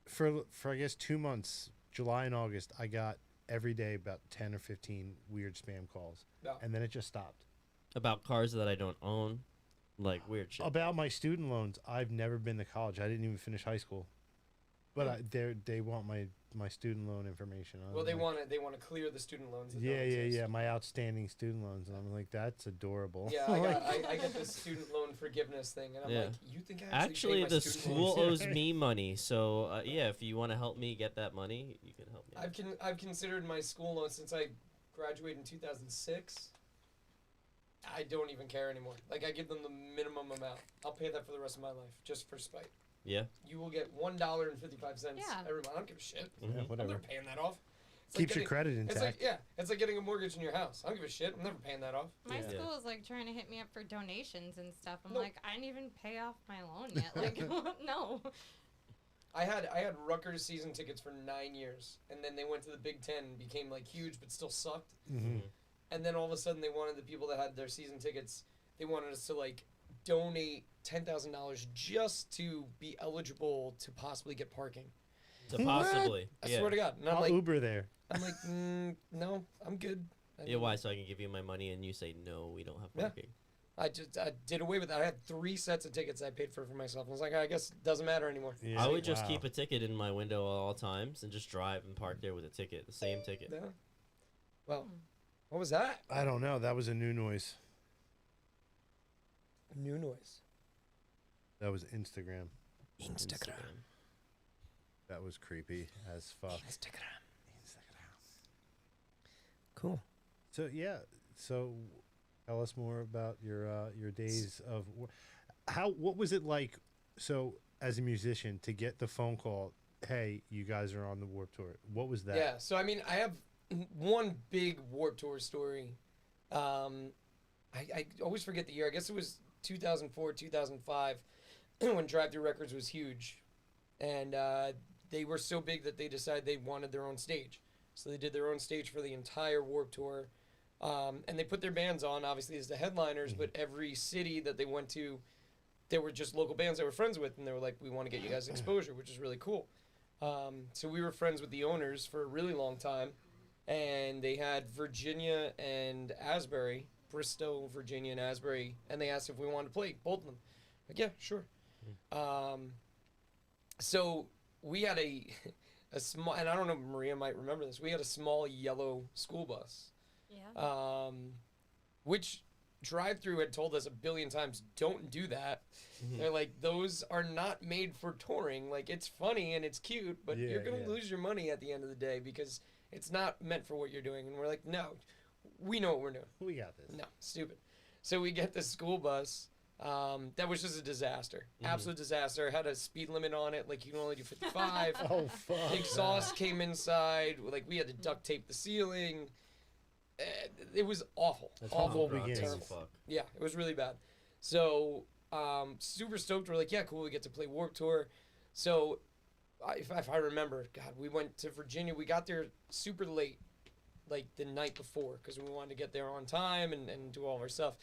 for I guess 2 months, July and August, I got every day about 10 or 15 weird spam calls, No. and then it just stopped. About cars that I don't own, like weird shit. About my student loans, I've never been to college. I didn't even finish high school, but they want my student loan information. I'm Well, they like, want to clear the student loans. that Yeah, don't yeah, exist. yeah. My outstanding student loans, and I'm like, that's adorable. Yeah, I get this student loan forgiveness thing, and I'm Yeah. like, you think I Actually, paid my the student school loans? owes me money, so yeah, if you want to help me get that money, you can help me. I've considered my school loan since I graduated in 2006. I don't even care anymore. Like I give them the minimum amount. I'll pay that for the rest of my life, just for spite. Yeah. You will get $1.55 Yeah. every month. I don't give a shit. Mhm. Yeah, I'm whatever. never paying that off. It's Keeps your getting- credit It's intact. like it's like getting a mortgage in your house. I don't give a shit. I'm never paying that off. My Yeah. school is like trying to hit me up for donations and stuff. I'm No. like, I didn't even pay off my loan yet. Like, no. I had Rutgers season tickets for 9 years, and then they went to the Big Ten and became like huge, but still sucked. Mm-hmm. And then all of a sudden, they wanted the people that had their season tickets. They wanted us to like donate $10,000 just to be eligible to possibly get parking. To possibly. I yeah. swear to God. And I'm I'll like, Uber there. no, I'm good. I Yeah, mean, why? So I can give you my money and you say no, we don't have Yeah. parking. I did away with that. I had 3 sets of tickets I paid for myself. I was like, I guess it doesn't matter anymore. Yeah. I would just Wow. keep a ticket in my window at all times and just drive and park there with a ticket, the same ticket. Yeah. Well, what was that? I don't know. That was a new noise. New noise. That was Instagram. Instagram. That was creepy as fuck. Instagram. Cool. So yeah. So tell us more about your days of what was it like? So as a musician, to get the phone call, hey, you guys are on the Warped Tour. What was that? Yeah. So I mean, I have one big Warped Tour story. I always forget the year. I guess it was 2004, 2005, when Drive Thru Records was huge, and they were so big that they decided they wanted their own stage. So they did their own stage for the entire Warped Tour, and they put their bands on, obviously, as the headliners. But every city that they went to, there were just local bands they were friends with, and they were like, "We want to get you guys exposure," which is really cool. So we were friends with the owners for a really long time, and they had Virginia and Asbury, Bristow, Virginia, and Asbury, and they asked if we wanted to play both of them. Like, yeah, sure. So we had a small, and I don't know, Maria might remember this. We had a small yellow school bus, Yeah. which Drive Thru had told us a billion times, don't do that. Mhm. They're like, those are not made for touring. Like, it's funny and it's cute, but Yeah, you're gonna yeah. lose your money at the end of the day because it's not meant for what you're doing. And we're like, no, we know what we're doing. We got this. No, stupid. So we get this school bus. That was just a disaster. Absolute disaster. Had a speed limit on it. Like, you can only do 55. Oh fuck. The exhaust came inside. Like, we had to duct tape the ceiling. It was awful. That's Awful. horrible beginning. Terrible. Fuck. Yeah, it was really bad. So, super stoked. We're like, yeah, cool. We get to play Warped Tour. So, if I remember, God, we went to Virginia. We got there super late, like the night before, because we wanted to get there on time and do all of our stuff.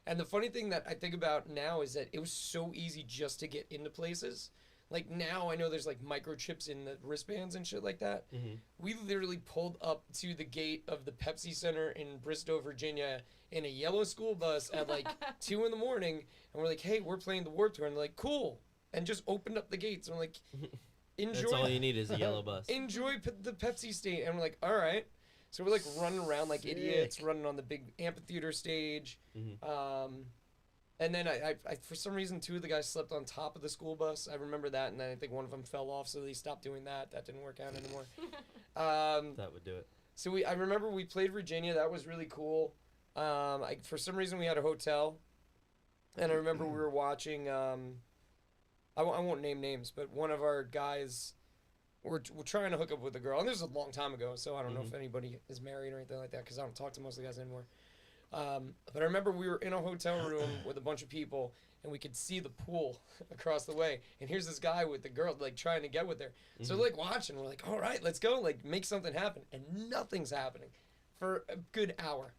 And the funny thing that I think about now is that it was so easy just to get into places. Like, now I know there's like microchips in the wristbands and shit like that. Mhm. We literally pulled up to the gate of the Pepsi Center in Bristow, Virginia in a yellow school bus at like 2 in the morning. And we're like, hey, we're playing the Warped Tour. And they're like, cool. And just opened up the gates. And we're like, That's all you enjoy, need is a yellow bus. enjoy the Pepsi state. And we're like, all right. So we're like running around like idiots, Sick. running on the big amphitheater stage. Mhm. And then I for some reason, 2 of the guys slept on top of the school bus. I remember that, and then I think one of them fell off, so they stopped doing that. That didn't work out anymore. That would do it. So I remember we played Virginia. That was really cool. For some reason we had a hotel, and I remember we were watching. I won't name names, but one of our guys, we're trying to hook up with a girl, and this was a long time ago, so I don't know if anybody is married or anything like that because I don't talk to most of the guys anymore. But I remember we were in a hotel room with a bunch of people, and we could see the pool across the way. And here's this guy with the girl, like, trying to get with her. So, like, watching, we're like, all right, let's go, like, make something happen. And nothing's happening for a good hour.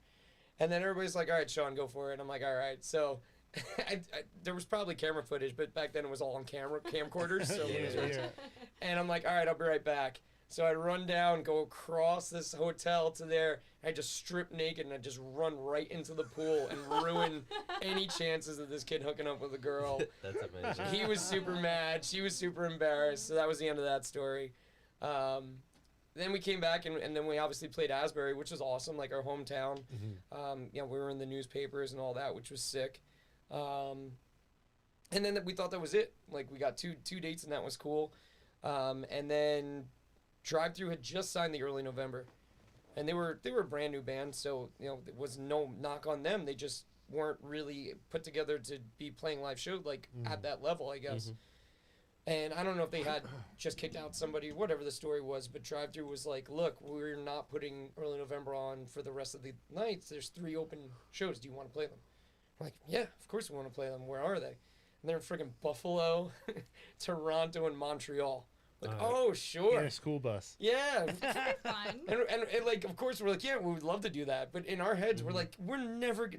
And then everybody's like, all right, Sean, go for it. And I'm like, all right. So there was probably camera footage, but back then it was all on camcorders. So Yeah. and I'm like, all right, I'll be right back. So I run down, go across this hotel to there. I just strip naked and I just run right into the pool and ruin any chances of this kid hooking up with a girl. That's amazing. He was super mad. She was super embarrassed. So that was the end of that story. Then we came back and then we obviously played Asbury, which was awesome, like our hometown. We were in the newspapers and all that, which was sick. And then we thought that was it. Like, we got two dates and that was cool. And then Drive Thru had just signed the early November, and they were a brand new band, so there was no knock on them. They just weren't really put together to be playing live shows like at that level, I guess. And I don't know if they had just kicked out somebody, whatever the story was, but Drive Thru was like, look, we're not putting Early November on for the rest of the nights. There's 3 open shows. Do you want to play them? I'm like, yeah, of course we want to play them. Where are they? And they're in freaking Buffalo, Toronto, and Montreal. Like, oh, sure. In a school bus. Yeah. Fun. And like, of course, we're like, yeah, we would love to do that. But in our heads, we're like,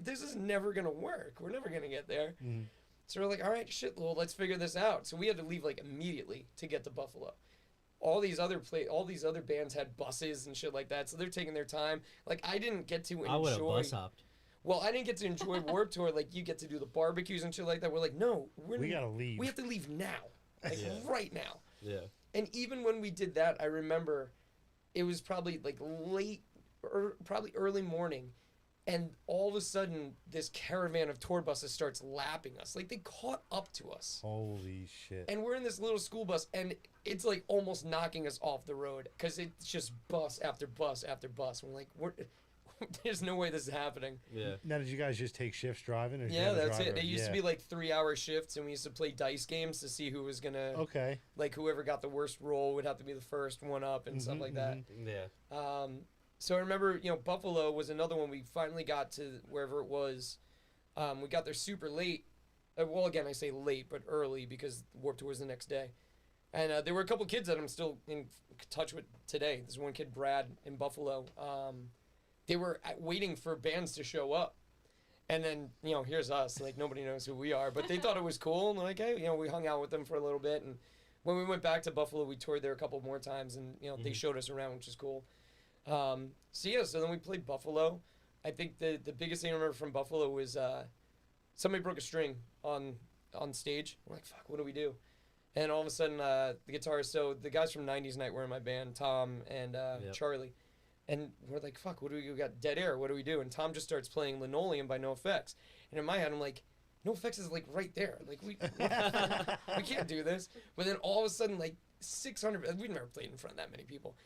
this is never going to work. We're never going to get there. Mhm. So we're like, all right, shit, well, let's figure this out. So we had to leave like immediately to get to Buffalo. All these other bands had buses and shit like that, so they're taking their time. Like I didn't get to enjoy. I would have bus hopped. Well, I didn't get to enjoy Warped Tour like you get to do the barbecues and shit like that. We're like, no, We gotta leave. We have to leave now, like Yeah. right now. Yeah. And even when we did that, I remember it was probably like late, or probably early morning. And all of a sudden, this caravan of tour buses starts lapping us. Like, they caught up to us. Holy shit. And we're in this little school bus, and it's, like, almost knocking us off the road. Because it's just bus after bus after bus. And we're like, there's no way this is happening. Yeah. Now, did you guys just take shifts driving? Or did you Yeah, have a that's it. driver? They used to be, like, 3-hour shifts, and we used to play dice games to see who was going to... Okay. Like, whoever got the worst roll would have to be the first one up and stuff like that. Yeah. So I remember, Buffalo was another one. We finally got to wherever it was. We got there super late. Well, again, I say late, but early because Warped Tour was the next day. And there were a couple kids that I'm still in touch with today. There's one kid, Brad, in Buffalo. They were waiting for bands to show up. And then, here's us. Like, nobody knows who we are. But they thought it was cool. And they're like, hey, we hung out with them for a little bit. And when we went back to Buffalo, we toured there a couple more times. And, they showed us around, which is cool. So then we played Buffalo. I think the biggest thing I remember from Buffalo was somebody broke a string on stage. We're like, fuck, what do we do? And all of a sudden, the guitarist, so the guys from 90s Night were in my band, Tom and Charlie. And we're like, fuck, what do we got? Dead air, what do we do? And Tom just starts playing Linoleum by NoFX. And in my head, I'm like, NoFX is like right there. Like, we can't do this. But then all of a sudden, like 600, we've never played in front of that many people.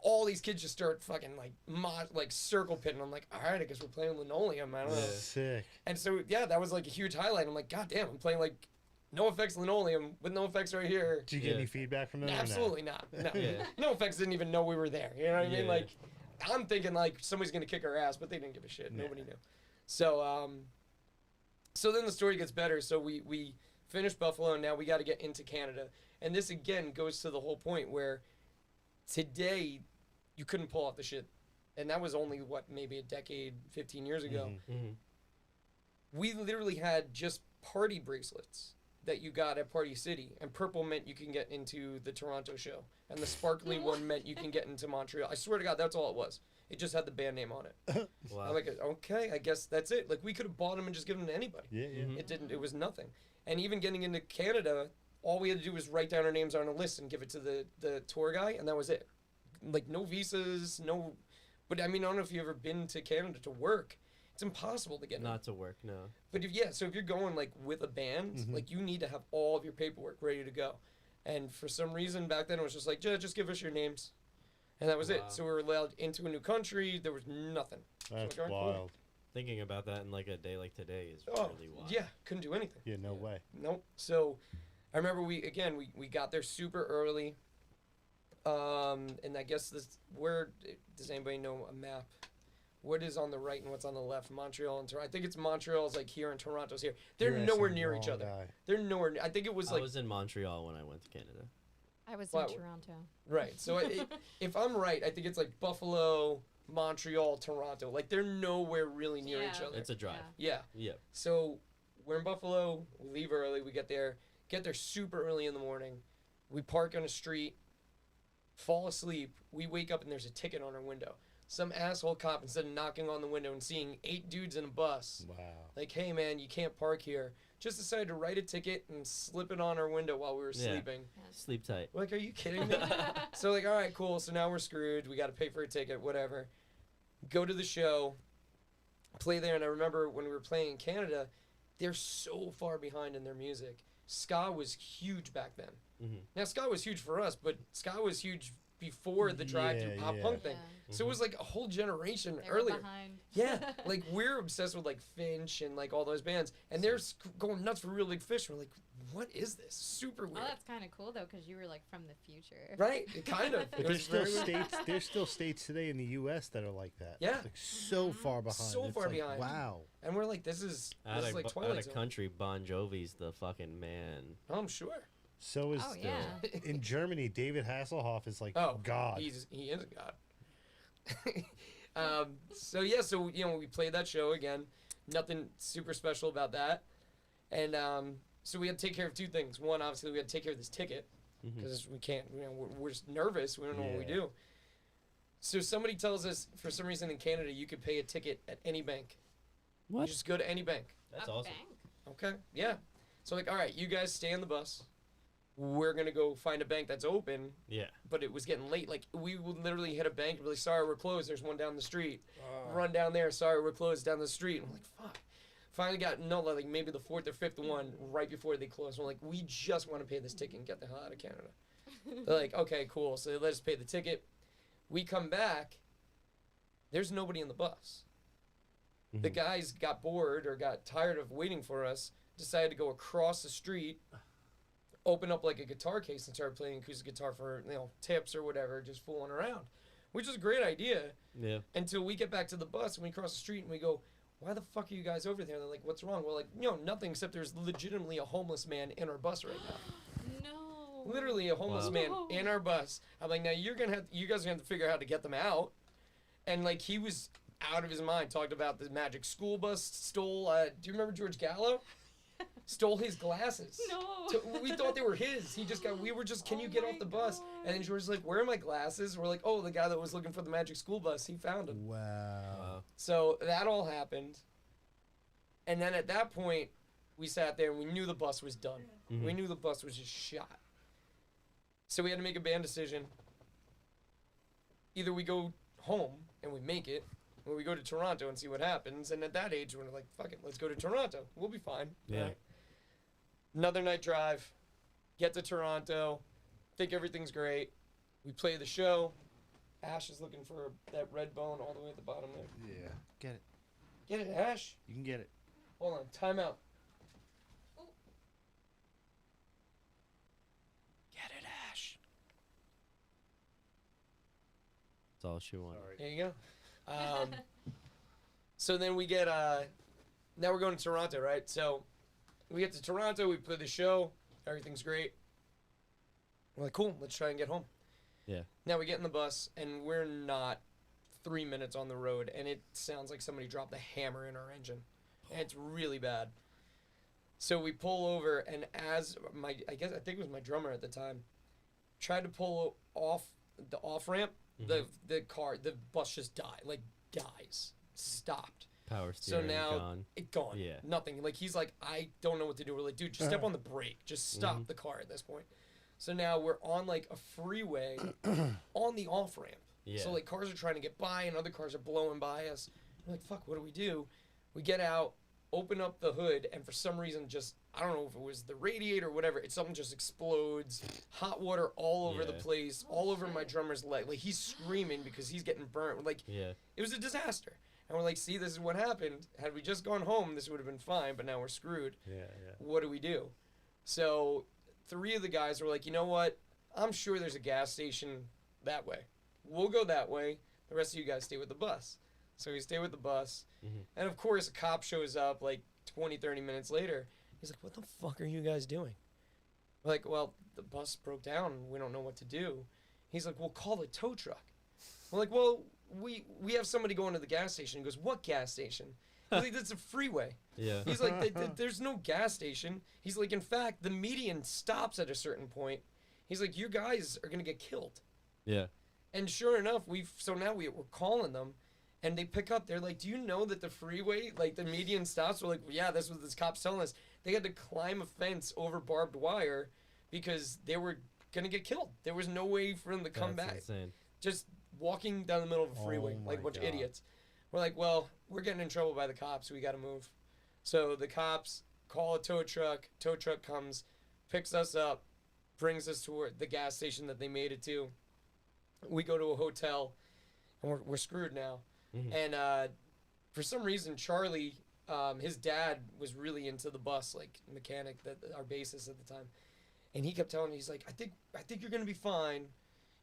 All these kids just start fucking like circle pitting. I'm like, all right, I guess we're playing Linoleum. I don't know. Sick. And so that was like a huge highlight. I'm like, god damn, I'm playing like NoFX Linoleum with NoFX right here. Did you get any feedback from them? Absolutely not. No. Yeah. NoFX didn't even know we were there. You know what I mean? Yeah. Like, I'm thinking like somebody's gonna kick our ass, but they didn't give a shit. Yeah. Nobody knew. So so then the story gets better. So we finished Buffalo, and now we got to get into Canada. And this again goes to the whole point where today you couldn't pull off the shit, and that was only maybe a decade, 15 years ago. Mm-hmm. We literally had just party bracelets that you got at Party City, and purple meant you can get into the Toronto show, and the sparkly one meant you can get into Montreal. I swear to God, that's all it was. It just had the band name on it. Wow. I'm like, okay, I guess that's it. Like, we could have bought them and just given them to anybody. Yeah, yeah. Mhm. It didn't. It was nothing. And even getting into Canada, all we had to do was write down our names on a list and give it to the tour guy, and that was it. Like, no visas, no... But, I mean, I don't know if you've ever been to Canada to work. It's impossible to get in. Not to work, no. But if you're going, like, with a band, like, you need to have all of your paperwork ready to go. And for some reason, back then, it was just like, just give us your names. And that was it. Wow. So we were allowed into a new country. There was nothing. That's So, okay, cool. wild. Thinking about that in like a day like today is Oh, really wild. yeah, couldn't do anything. Yeah, no Yeah. way. Nope. So I remember we got there super early. And I guess where does anybody know a map? What is on the right and what's on the left? Montreal and Toronto. I think it's Montreal's like here and Toronto's here. They're You're nowhere asking near the each wrong other. guy. They're nowhere. I think it was I like was in Montreal when I went to Canada. I was Wow. in Toronto. right. So if I'm right, I think it's like Buffalo, Montreal, Toronto. Like they're nowhere really near each Yeah. other. It's a drive. Yeah. Yeah. So we're in Buffalo. We leave early. We get there super early in the morning. We park on a street, fall asleep. We wake up and there's a ticket on our window. Some asshole cop, instead of knocking on the window and seeing 8 dudes in a bus, Wow. like, hey man, you can't park here, just decided to write a ticket and slip it on our window while we were Yeah. sleeping. Sleep tight. We're like, are you kidding me? So like, all right, cool. So now we're screwed. We got to pay for a ticket, whatever. Go to the show, play there. And I remember when we were playing in Canada, they're so far behind in their music. Ska was huge back then. Mm-hmm. Now, ska was huge for us, but ska was huge before the drive-through Yeah, pop yeah. punk thing. Yeah. So it was like a whole generation They were earlier. behind. Yeah, like we're obsessed with like Finch and like all those bands, and they're going nuts for Real Big Fish. We're like, what is this? Super Oh, weird, that's kind of cool though, because you were like from the future. right? It kind of. But It there's was still very weird. states. There's still states today in the U.S. that are like that. Yeah. Like so far behind. So It's far like, behind. Wow. And we're like, this is Out like of Twilight Zone. country, Bon Jovi's the fucking man. Oh, I'm sure. So is Oh Still. yeah. in Germany. David Hasselhoff is like Oh, God. he is a god. So yeah, so you know, we played that show again. Nothing super special about that, and so we had to take care of two things. One, obviously, we had to take care of this ticket Mhm. because we can't. You know, we're just nervous. We don't know what we Yeah. do. So somebody tells us for some reason in Canada you could pay a ticket at any bank. You What? just go to any bank. That's A awesome. bank? Okay. Yeah. So like, all right, you guys stay on the bus. We're gonna go find a bank that's open, Yeah. but it was getting late. Like we would literally hit a bank and be like, "Sorry, we're closed. There's one down the street." Run down there. Sorry, we're closed down the street. I'm like, "Fuck." Finally got like maybe the fourth or fifth one right before they closed. We're like, "We just want to pay this ticket and get the hell out of Canada." They're like, "Okay, cool." So they let us pay the ticket. We come back. There's nobody in the bus. The Mhm. guys got bored or got tired of waiting for us, decided to go across the street, open up like a guitar case and start playing acoustic guitar for, you know, tips or whatever, just fooling around. Which is a great idea Yeah. until we get back to the bus and we cross the street and we go, "Why the fuck are you guys over there?" They're like, "What's wrong?" We're like, "You know, nothing except there's legitimately a homeless man in our bus right now." No. Literally a homeless Wow. man No. in our bus. I'm like, "Now you guys are gonna have to figure out how to get them out." And like he was out of his mind, talked about the Magic School Bus stole. Do you remember George Gallo? Stole his glasses. No. We thought they were his. He just got. We were just, "Can Oh you get my off the bus?" And then God. George's like, "Where are my glasses?" We're like, "Oh, the guy that was looking for the Magic School Bus, he found them." Wow. Wow. So that all happened. And then at that point, we sat there and we knew the bus was done. Mhm. We knew the bus was just shot. So we had to make a band decision. Either we go home and we make it, or we go to Toronto and see what happens. And at that age, we're like, "Fuck it, let's go to Toronto. We'll be fine." Yeah. Right? Another night drive. Get to Toronto. Think everything's great. We play the show. Ash is looking for that red bone all the way at the bottom there. Yeah. Get it. Get it, Ash. You can get it. Hold on, time out. Get it, Ash. That's all she wanted. Sorry. There you go. So then we get, now we're going to Toronto, right? So we get to Toronto, we play the show, everything's great. We're like, cool, let's try and get home. Yeah. Now we get in the bus, and we're not 3 minutes on the road, and it sounds like somebody dropped a hammer in our engine. And it's really bad. So we pull over, and as I think it was my drummer at the time, tried to pull off the off ramp, the bus just dies, stopped. Power So steering now gone. it gone. Yeah. Nothing. Like he's like, "I don't know what to do." We're like, "Dude, just step on the brake. Just stop Mhm. the car at this point." So now we're on like a freeway on the off ramp. Yeah. So like cars are trying to get by and other cars are blowing by us. We're like, "Fuck, what do we do?" We get out, open up the hood, and for some reason just, I don't know if it was the radiator or whatever, something just explodes. Hot water all over the Yeah. place, all over my drummer's leg. Like he's screaming because he's getting burnt. Like Yeah. it was a disaster. And we're like, "See, this is what happened. Had we just gone home, this would have been fine, but now we're screwed. Yeah. Yeah. What do we do?" So 3 of the guys were like, "You know what? I'm sure there's a gas station that way. We'll go that way. The rest of you guys stay with the bus." So we stay with the bus. Mhm. And of course, a cop shows up like 20, 30 minutes later. He's like, "What the fuck are you guys doing?" We're like, "Well, the bus broke down. We don't know what to do." He's like, "Well, call the tow truck." We're like, "Well, we have somebody going to the gas station." He goes, "What gas station?" He's like, "That's a freeway." Yeah. He's like, "There's no gas station." He's like, "In fact, the median stops at a certain point." He's like, "You guys are gonna get killed." Yeah. And sure enough, now we're calling them, and they pick up. They're like, "Do you know that the freeway, like the median stops?" We're like, "Yeah, that's what this cop's telling us." They had to climb a fence over barbed wire because they were gonna get killed. There was no way for them to come That's back. insane. Just walking down the middle of a freeway Oh like a my bunch of God. idiots. We're like, "Well, we're getting in trouble by the cops. We got to move." So the cops call a tow truck. Tow truck comes, picks us up, brings us to the gas station that they made it to. we go to a hotel, and we're screwed now. Mhm. And for some reason, Charlie, his dad was really into the bus, like mechanic, that our bassist at the time, and he kept telling me, he's like, I think you're gonna be fine.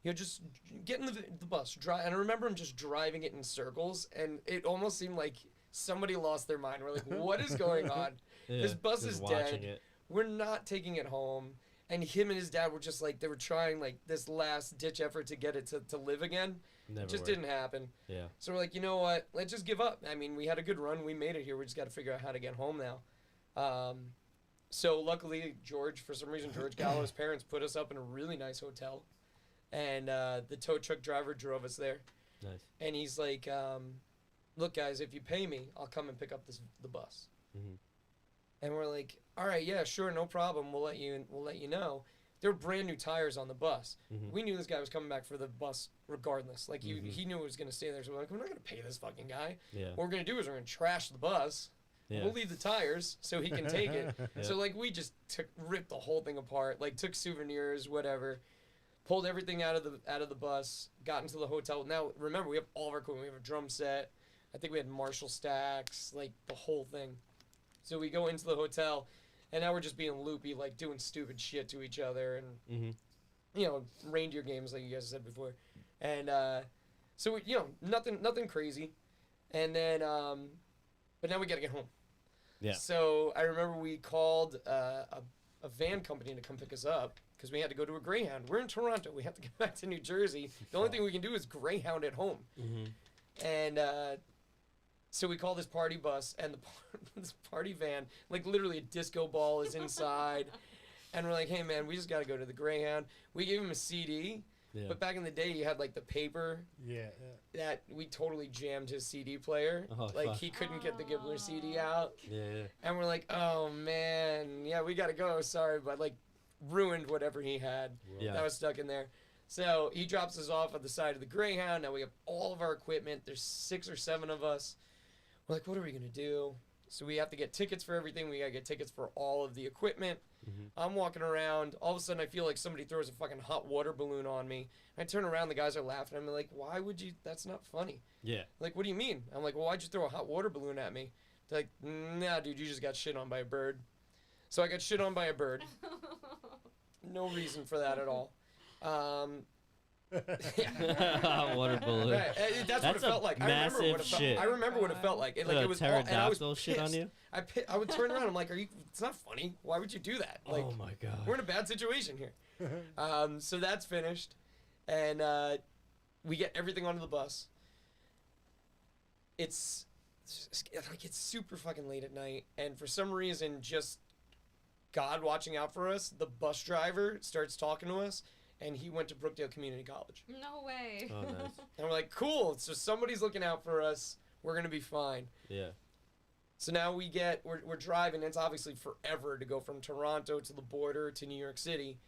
You know, just get in the bus, drive. And I remember him just driving it in circles, and it almost seemed like somebody lost their mind. We're like, what is going on? Yeah, This bus just is watching dead. it. We're not taking it home. And him and his dad were just like, they were trying like this last ditch effort to get it to live again. Never It just worked. didn't happen. Yeah. So we're like, you know what? Let's just give up. I mean, we had a good run. We made it here. We just got to figure out how to get home now. So luckily, for some reason, George Gallo's parents put us up in a really nice hotel. And the tow truck driver drove us there. Nice. And he's like, look, guys, if you pay me, I'll come and pick up the bus. Mm-hmm. And we're like, all right, yeah, sure, no problem. We'll let you know. There were brand new tires on the bus. Mhm. We knew this guy was coming back for the bus regardless. Like Mhm. he knew it was gonna stay there. So we're like, we're not gonna pay this fucking guy. Yeah. What we're gonna do is we're gonna trash the bus. Yeah. We'll leave the tires so he can take it. Yeah. So like we just ripped the whole thing apart. Like took souvenirs, whatever. Pulled everything out of the bus. Got into the hotel. Now remember, we have all of our equipment. We have a drum set. I think we had Marshall stacks, like the whole thing. So we go into the hotel, and now we're just being loopy, like doing stupid shit to each other, and Mm-hmm. you know, reindeer games like you guys said before. And so we, you know, nothing crazy. And then, but now we gotta get home. Yeah. So I remember we called a van company to come pick us up because we had to go to a Greyhound. We're in Toronto. We have to get back to New Jersey. The only thing we can do is Greyhound at home. Mm-hmm. And so we call this party bus, and this party van, like literally a disco ball is inside. And we're like, hey man, we just got to go to the Greyhound. We gave him a CD, Yeah. but back in the day, you had like the paper Yeah. that we totally jammed his CD player. Oh, Like fuck. he couldn't get the Gibbler CD out. Yeah. Yeah. And we're like, oh man, yeah, we got to go. Sorry, but like ruined whatever he had Yeah. that was stuck in there. So he drops us off at the side of the Greyhound. Now we have all of our equipment. There's 6 or 7 of us. We're like, what are we going to do? So we have to get tickets for everything. We got to get tickets for all of the equipment. Mhm. I'm walking around. All of a sudden, I feel like somebody throws a fucking hot water balloon on me. I turn around. The guys are laughing. I'm like, why would you? That's not funny. Yeah. Like, what do you mean? I'm like, well, why'd you throw a hot water balloon at me? They're like, nah, dude, you just got shit on by a bird. So I got shit on by a bird. No reason for that at all. Water balloon. Right, that's what it That's a felt like. I remember what it massive felt. shit. I remember what it felt like. It, like it was all, and I was pterodactyl shit on pissed. you. I would turn around. I'm like, it's not funny. Why would you do that? Like, Oh my god. we're in a bad situation here. So that's finished, and we get everything onto the bus. It's super fucking late at night, and for some reason, just God watching out for us, the bus driver starts talking to us, and he went to Brookdale Community College. No way. Oh, nice. And we're like, cool, so somebody's looking out for us. We're going to be fine. Yeah. So now we're driving. It's obviously forever to go from Toronto to the border to New York City.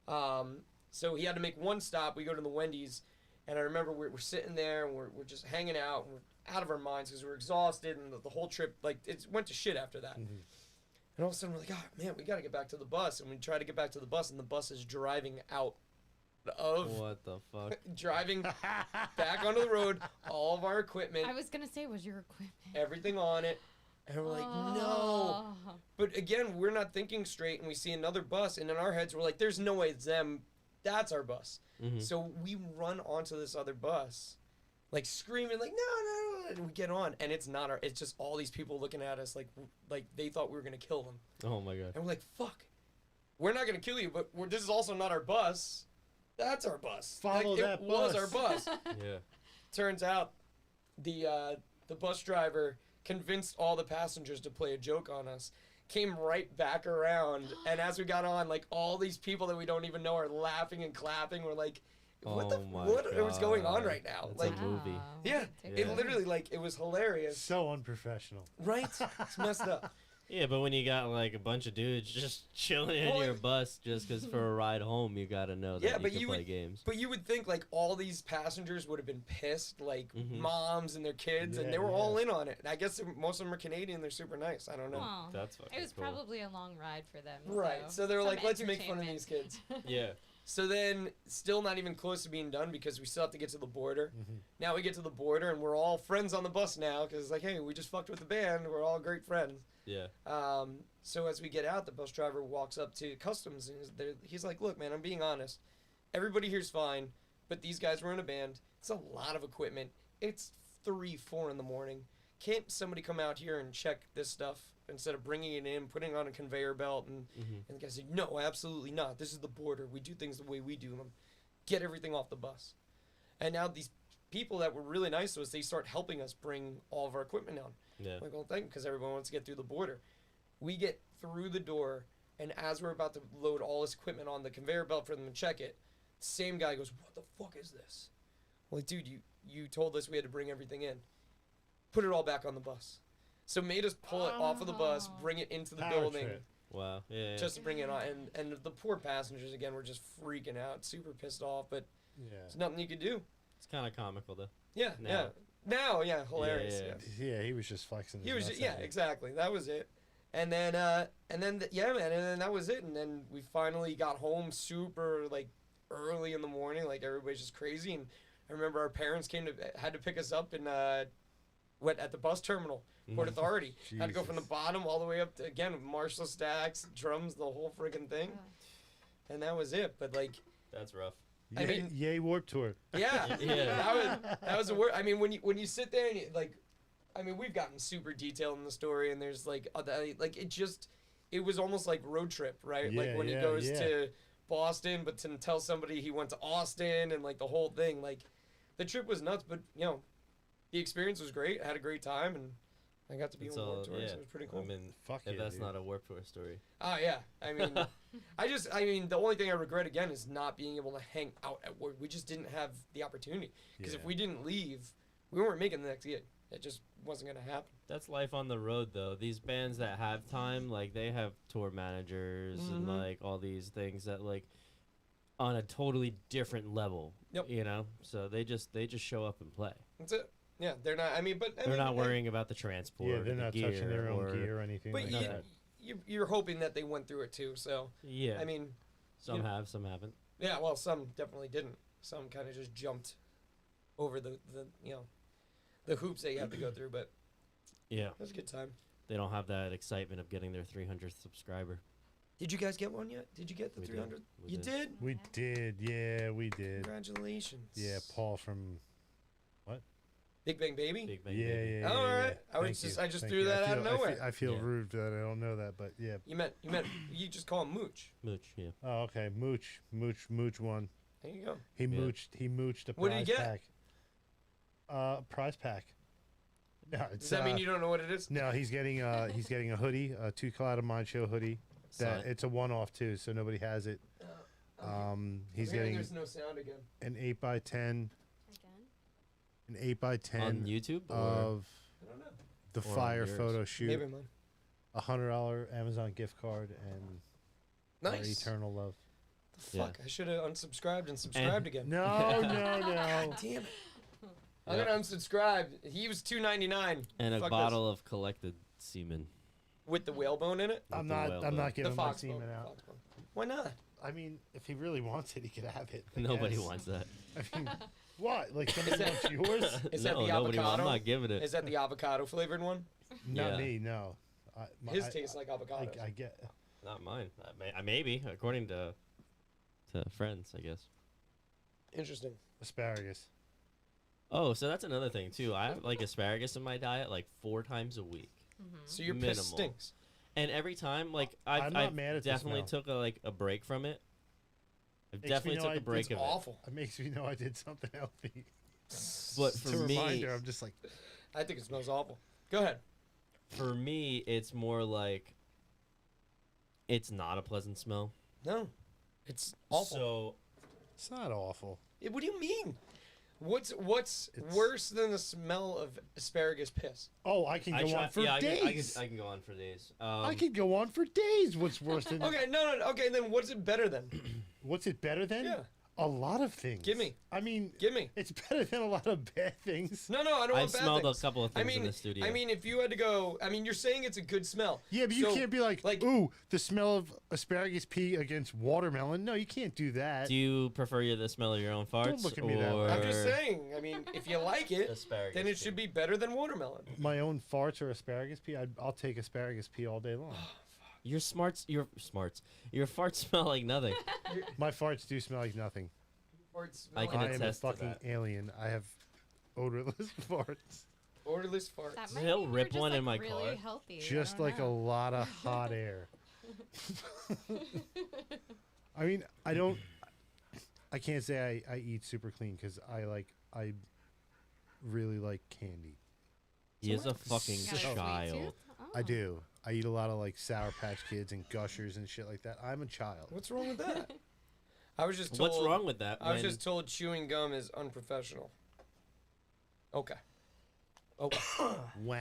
So he had to make one stop. We go to the Wendy's, and I remember we're sitting there, and we're just hanging out, and we're out of our minds because we're exhausted, and the whole trip, like, it went to shit after that. Mhm. And all of a sudden, we're like, oh, man, we got to get back to the bus. And we try to get back to the bus, and the bus is driving out of, What the fuck? driving back onto the road, all of our equipment, I was gonna say, was your equipment? everything on it. And we're like, no. Oh. But again, we're not thinking straight, and we see another bus, and in our heads, we're like, there's no way it's them. That's our bus. Mhm. So we run onto this other bus, like screaming, like, no. And we get on, and it's not it's just all these people looking at us like they thought we were going to kill them. Oh my god. And we're like, fuck. We're not going to kill you, but this is also not our bus. That's our bus. Follow that It was bus. our bus. Yeah. Turns out the bus driver convinced all the passengers to play a joke on us, came right back around, and as we got on, like, all these people that we don't even know are laughing and clapping. We're like, what Oh my what is going on God. right now? That's Like, a movie. yeah, Take it Yeah. literally, like, it was hilarious. So unprofessional. Right? It's messed up. Yeah, but when you got like a bunch of dudes just chilling in Well, your bus just because for a ride home, you gotta know that Yeah, you but can you play would- games. But you would think, like, all these passengers would have been pissed, like, Mhm. moms and their kids, and Yeah, they were yeah. all in on it. And I guess most of them are Canadian. They're super nice. I don't know. Well, That's fucking it was cool. probably a long ride for them. Right. So they were some like, let's make fun of entertainment. these kids. Yeah. So then, still not even close to being done because we still have to get to the border. Mhm. Now we get to the border and we're all friends on the bus now because like, hey, we just fucked with the band. We're all great friends. Yeah. So as we get out, the bus driver walks up to customs and he's like, look, man, I'm being honest. Everybody here's fine, but these guys were in a band. It's a lot of equipment. It's 3, 4 in the morning. Can't somebody come out here and check this stuff instead of bringing it in, putting it on a conveyor belt? And the guy said, no, absolutely not. This is the border. We do things the way we do them. Get everything off the bus. And now these people that were really nice to us, they start helping us bring all of our equipment down. Yeah. Like, well, thank you, because everyone wants to get through the border. We get through the door, and as we're about to load all this equipment on the conveyor belt for them to check it, the same guy goes, what the fuck is this? I'm like, dude, you told us we had to bring everything in. Put it all back on the bus. So made us pull it off of the bus, bring it into the Power building, trip. Wow. Yeah. just to bring it on. And the poor passengers, again, were just freaking out, super pissed off, but Yeah. there's nothing you could do. It's kind of comical though. Yeah, Now. yeah. Now, yeah, hilarious. Yeah, Yeah, Yeah, he was just flexing. His He was nuts just, at me. exactly. That was it. And then, yeah, man, and then that was it. And then we finally got home super, like, early in the morning. Like, everybody's just crazy. And I remember our parents had to pick us up and went at the bus terminal, Port Authority. Had to go from the Jesus. bottom all the way up to, again, Marshall stacks, drums, the whole friggin' thing. And that was it. But, like, That's rough. I Yay, mean- yay, Warp Tour. yeah, Yeah. that was the word. I mean, when you sit there and you, like, I mean, we've gotten super detailed in the story, and there's like it was almost like road trip, right? Yeah, like when he yeah, goes yeah. to Boston, but to tell somebody he went to Austin, and like the whole thing. Like, the trip was nuts, but you know, the experience was great. I had a great time, and I got to be It's on all, Warped Tour, yeah. so it was pretty cool. I mean, Fuck if yeah, that's dude. not a Warped Tour story. Oh yeah, I mean, I mean, the only thing I regret again is not being able to hang out at work. We just didn't have the opportunity because if Yeah. we didn't leave, we weren't making the next gig. It just wasn't gonna happen. That's life on the road, though. These bands that have time, like they have tour managers and Mhm. like all these things that like on a totally different level. Yep. You know, so they just show up and play. That's it. Yeah, they're not. I mean, but I They're mean, not worrying about the transport. Yeah, or they're the not gear touching their own or, gear or anything But like you, that. you're hoping that they went through it too. So Yeah. I mean, some yeah. have, some haven't. yeah. Well, some definitely didn't. Some kind of just jumped over the the hoops they had to go through. But Yeah. it was a good time. They don't have that excitement of getting their 300th subscriber. Did you guys get one yet? Did you get the We did. 300? We You did. did? We did, yeah, we did. Congratulations. Yeah, Paul from. Big Bang Baby. Big Bang Yeah, Baby. yeah, Oh, all yeah, right. yeah. I was Thank just- you, I just thank threw you. that out of nowhere. I feel Yeah. rude that I don't know that, but yeah. You meant you just call him Mooch. Mooch, yeah. Oh, okay. Mooch won. There you go. He Yeah. mooched a What did he prize get? pack. Prize pack. No, it's, Does that mean you don't know what it is? No, he's getting a hoodie, a Two Colada Mind Show hoodie. That Sign- it's a one-off too, so nobody has it. He's Apparently getting There's no sound again. an 8x10, Again? an 8x10 on YouTube or of I don't know. the Or on fire yours. photo shoot, Maybe mine. $100 Amazon gift card, and our Nice. eternal love. The Yeah. fuck? I should have unsubscribed and subscribed again. No, no, no. God damn it. I'm Yeah. gonna unsubscribe. He was $2.99 and a Fuck bottle of collected semen. with the whalebone in it. I'm With the not. whale I'm bone. not The giving my fox semen bone. out. Fox bone. Why not? I mean, if he really wants it, he could have it. I Nobody guess. wants that. I mean, what? Like somebody that- wants yours? Is that no, the nobody. I'm avocado? not giving it. Is that the avocado flavored one? Not Yeah. me. No. His tastes like avocado. I get. Not mine. Maybe according to friends, I guess. Interesting. Asparagus. Oh, so that's another thing too. I have like asparagus in my diet like 4 times a week, So your piss Minimal. stinks. and every time like I'm not I've mad at the definitely smell. took a break from it. I Makes me definitely know took I a did break It's of awful. It makes me know I did something healthy. it. But It's for a me, reminder. I'm just like, I think it smells awful. Go ahead. for me, it's more like it's not a pleasant smell. No, it's awful. So it's not awful. What do you mean? What's It's- worse than the smell of asparagus piss? Oh, I can go on for yeah, days. I can go on for days. I could go on for days. What's worse than? Okay, no. Okay, then what's it better than? What's it better than? Yeah. A lot of things. Gimme. I mean, Gimme. it's better than a lot of bad things. No, I don't I've want bad smelled things. a couple of things in the studio. I mean, if you had to go, I mean, you're saying it's a good smell. Yeah, but you So, can't be like, ooh, the smell of asparagus pea against watermelon. No, you can't do that. do you prefer the smell of your own farts? look at me that way. I'm just or saying. I mean, if you like it, asparagus then it pea? should be better than watermelon. My own farts or asparagus pea, I'll take asparagus pea all day long. Your farts smell like nothing. My farts do smell like nothing. Or it smell I can I am a attest to fucking that. alien. I have odorless farts. odorless farts. That might He'll mean you're rip just, one like, in my really car. healthy. I Just don't like a know. lot of hot air. I mean, I can't say I eat super clean because I really like candy. He is a fucking You got a sweet child. tooth? I Oh. do. I eat a lot of like Sour Patch Kids and Gushers and shit like that. I'm a child. What's wrong with that? I was just told. What's wrong with that? I was when- just told chewing gum is unprofessional. Okay. Okay. Wah.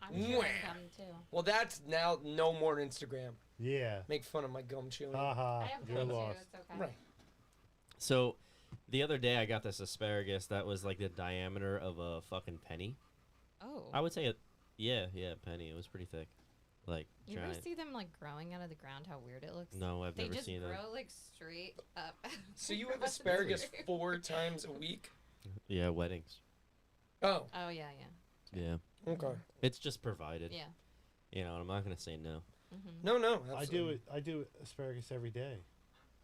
I'm chewing Mwah. gum too. Well, that's now no more Instagram. Yeah. Make fun of my gum chewing. Haha. I have You're gum too. lost. It's okay. Right. So, the other day I got this asparagus that was like the diameter of a fucking penny. Oh. I would say it. Yeah, penny. It was pretty thick, like You ever giant. see them like growing out of the ground? How weird it looks. No, I've They never just seen grow that. like straight up. So you have That's asparagus weird. 4 times a week? Yeah, weddings. Oh, Oh yeah, Yeah, okay. it's just provided. yeah. You know, I'm not gonna say no. Mm-hmm. No, no. I do it. I do asparagus every day.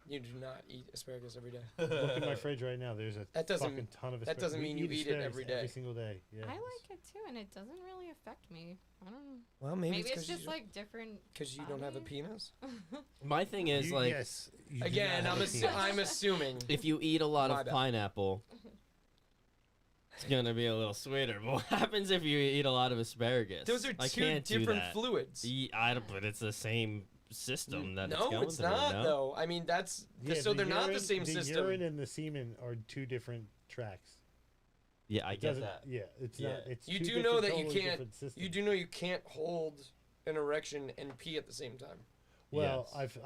You do not eat asparagus every day. Look in my fridge right now. There's a That doesn't- fucking ton of that asparagus. doesn't We mean you eat it asparagus every day. Every single day. Yeah. I like it too, and it doesn't really affect me. I don't know. Well, Maybe, maybe, it's just like different. because you don't have a body. penis. My thing is You- like, yes, you do Again, not have a penis. I'm assuming. if you eat a lot My of bad. pineapple, it's gonna be a little sweeter. But what happens if you eat a lot of asparagus? Those are I two can't do different that. fluids. I don't, but it's the same system that it's No, going it's through. not no? though. I mean, that's Yeah, so they're not the urine- same the system. urine and the semen are two different tracks. Yeah, I It get doesn't- that. Yeah, it's Yeah. not. It's You two do know different- that you totally can't- different systems. You do know you can't hold an erection and pee at the same time. Well, Yes. I've No,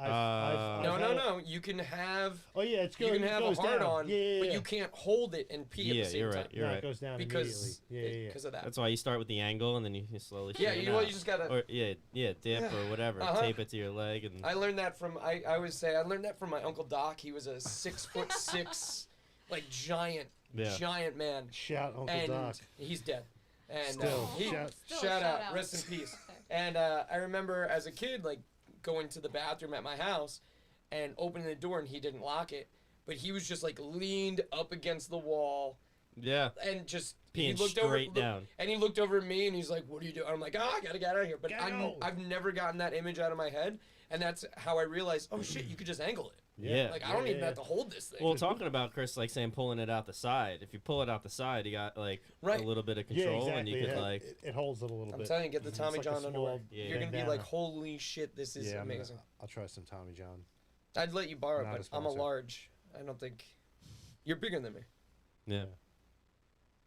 had no, a- no. You can have Oh yeah, it's you going. can it have a goes hard down. on, Yeah, yeah, but yeah. you can't hold it and pee at Yeah, the same you're time right. You're No, right. it goes down because immediately. Yeah, yeah, because of that. That's why you start with the angle and then you slowly. Yeah, straighten you well, out. you just gotta. Or dip or whatever. Uh-huh. Tape it to your leg and. I learned that from I always say I learned that from my uncle Doc. He was a 6'6", like giant man, Shout Uncle and Doc. he's dead. And Still, he, shout- shout out, rest in peace. And I remember as a kid, like going to the bathroom at my house and opening the door, and he didn't lock it, but he was just like leaned up against the wall Yeah. and just Peeing he looked straight over, down. and he looked over at me, and he's like, "What are you doing?" I'm like, "Oh, I gotta get out of here." But Get out. I've never gotten that image out of my head, and that's how I realized, oh shit, you could just angle it. Yeah. Like I don't even yeah. have to hold this thing. Well, talking about Chris, like saying pulling it out the side. If you pull it out the side, you got like Right. a little bit of Yeah, control, exactly. and you could it, like. it holds it a little I'm bit. telling you, get the It's Tommy like a John underwear. small Yeah. You're gonna be like, bandana. holy shit, this is Yeah, amazing. I'll try some Tommy John. I'd let you borrow it, Not a but I'm a sponsor. large. I don't think you're bigger than me. Yeah.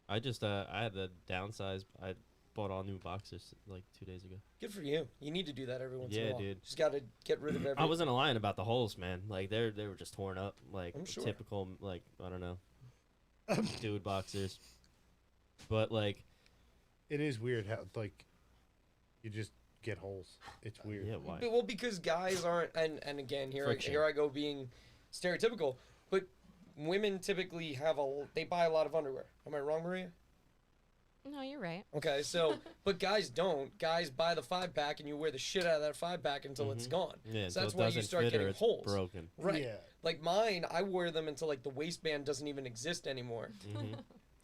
I just I had to downsize. I bought all new boxers like 2 days ago. Good for you. You need to do that every once in a Yeah, while. dude. Just gotta get rid of every. I wasn't lying about the holes, man. Like they were just torn up, like I'm sure. typical, like I don't know, dude boxers. But like, It is weird how like you just get holes. It's weird. yeah, why? Well, because guys aren't, and again, Friction. here I go being stereotypical, but women typically they buy a lot of underwear. Am I wrong, Maria? No, you're right. Okay, so but guys don't. Guys buy the 5-pack and you wear the shit out of that 5-pack until it's gone. Yeah, So that's until it why you doesn't start fit or getting it's holes. broken. Right. Yeah. Like mine, I wear them until like the waistband doesn't even exist anymore. Hmm.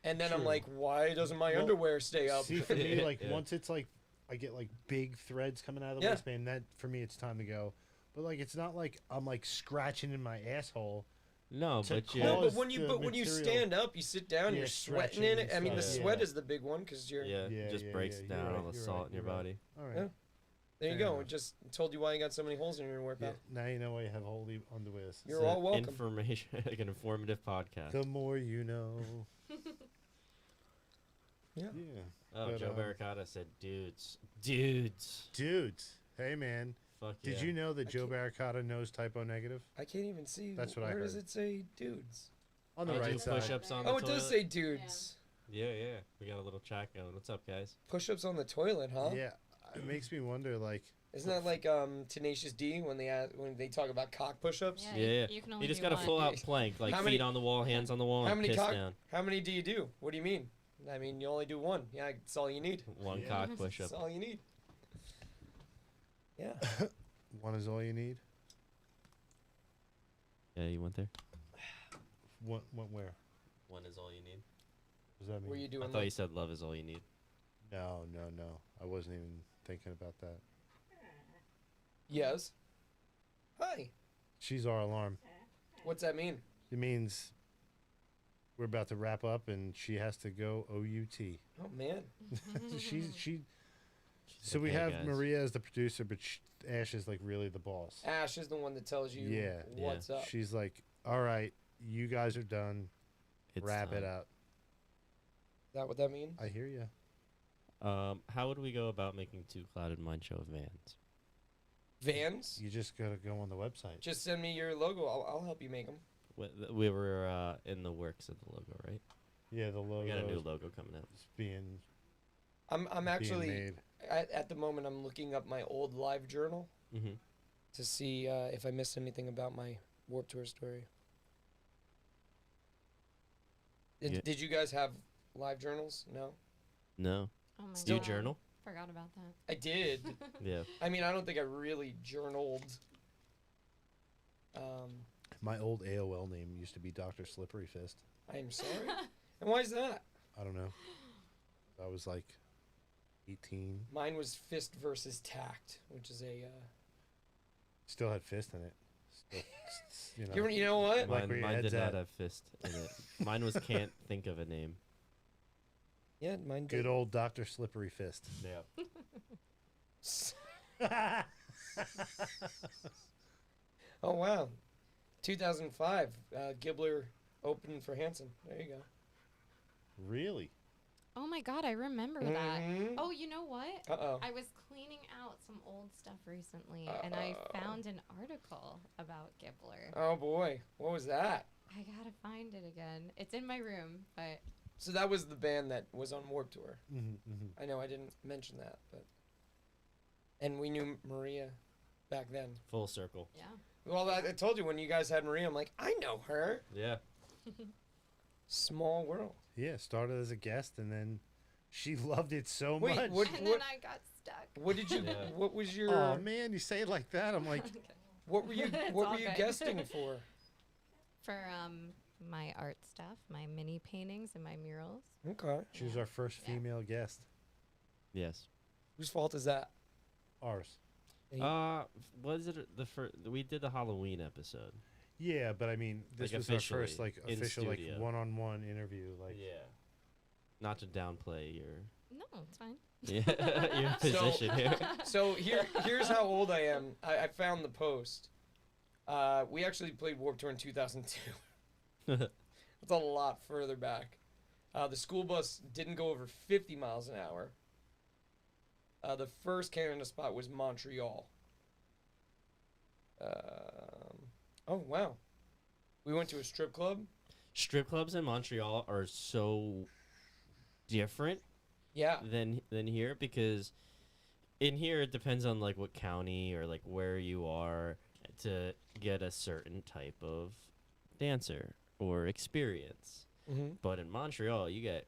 And then I'm True. like, why doesn't my Well, underwear stay up? See, for me, like Yeah. once it's like I get like big threads coming out of the Yeah. waistband, that for me it's time to go. But like it's not like I'm like scratching in my asshole. No, To but close- yeah, No, but Cause when you the when you material- stand up, you sit down, Yeah, you're sweating in stretching it. and I mean, the stuff, sweat yeah. is the big one because you're. yeah, Yeah, it just yeah, breaks yeah, you're down right, all the you're salt right, in your you're right. body. All right. Yeah. There you Fair go. enough. It just told you why you got so many holes in your underwear, Yeah, pal. now you know why you have holy underwear. You're It's all an welcome. Information, like an informative podcast. The more you know. Yeah. Yeah. Oh, But, Joe Barricata said, dudes. Dudes, hey man, Fuck Did yeah. you know that I Joe can't- Barricata knows typo negative? I can't even see. That's what I Where does heard. it say dudes? On the I do right side. push-ups on Oh, the it does toilet? say dudes. Yeah, yeah. We got a little chat going. What's up, guys? Push-ups on the toilet, huh? Yeah, it makes me wonder. Like, Isn't that like Tenacious D when they talk about cock push-ups? Yeah, Yeah. You can only You just do got a one. full-out plank, like How feet many- on the wall, hands on the wall, How and many piss cock? down. How many do you do? What do you mean? I mean, you only do one. Yeah, that's all you need. One Yeah. cock push-up. That's all you need. Yeah. one is all you need. Yeah, you went there. What where? One is all you need. What does that mean? Were you doing? I thought like- you said love is all you need. No. I wasn't even thinking about that. Yes. Hi. She's our alarm. What's that mean? It means we're about to wrap up, and she has to go OUT. Oh man. she. She's So we like, "Hey, have guys." Maria as the producer, but Ash is like really the boss. Ash is the one that tells you Yeah. what's up. She's like, all right, you guys are done. It's Wrap it time. up. Is that what that means? I hear you. How would we go about making Two Clouded Mind Show vans? Vans? You just gotta go on the website. Just send me your logo. I'll help you make them. We were in the works of the logo, right? Yeah, the logo We got a new is logo coming out. being I'm actually being made. at the moment I'm looking up my old live journal Mm-hmm. to see if I missed anything about my Warped Tour story. Yeah. Did you guys have live journals? No, No. Oh my Do you God. journal? Forgot about that. I did. Yeah. I mean, I don't think I really journaled. My old AOL name used to be Dr. Slippery Fist. I'm sorry. And why is that? I don't know. I was like 18. Mine was Fist versus Tact, which is a. Still had fist in it. Still, You know what? Like where Mine, your mine head's did not at. have fist in it. Mine was can't think of a name. Yeah, mine did. Good old Dr. Slippery Fist. Yeah. Oh wow, 2005, Gibbler opened for Hanson. There you go. Really? Oh my God, I remember that. Mhm. Oh, you know what? Uh-oh. I was cleaning out some old stuff recently, and I Uh-oh. found an article about Gibbler. Oh boy, what was that? I gotta find it again. It's in my room, but So that was the band that was on Warped Tour. Mm-hmm. I know I didn't mention that, but and we knew Maria back then. Full circle. yeah. Well, I told you when you guys had Maria, I'm like, I know her. Yeah. Small world. Yeah, started as a guest, and then she loved it so Wait, much. what- And then I got stuck. What did you? Yeah. What was your? Oh man, you say it like that. I'm like, What were you? It's What all were you good. guesting for? For my art stuff, my mini paintings and my murals. Okay. she was Yeah. our first Yeah. female guest. Yes. Whose fault is that? Ours. Yeah. Was it the first? We did the Halloween episode. Yeah, but I mean, this Like, was our first officially, like in official like studio. one-on-one interview. Like, Yeah. Not to downplay your No, it's fine. your position here. So here's how old I am. I found the post. We actually played Warped Tour in 2002. It's a lot further back. The school bus didn't go over 50 miles an hour. The first Canada spot was Montreal. Oh wow, we went to a strip club. Strip clubs in Montreal are so different Yeah, than here because in here it depends on like what county or like where you are to get a certain type of dancer or experience. mm-hmm. But in Montreal, you get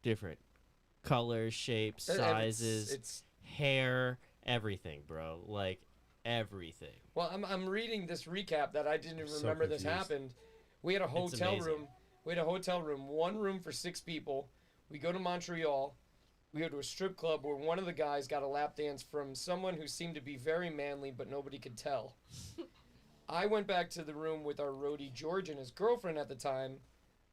different colors, shapes, sizes, It's hair, everything, bro. Like everything. well, I'm reading this recap that I didn't even So remember this confused. happened. We had a hotel amazing. room. We had a hotel room, one room for 6 people. We go to Montreal. We go to a strip club where one of the guys got a lap dance from someone who seemed to be very manly, but nobody could tell. I went back to the room with our roadie George and his girlfriend at the time,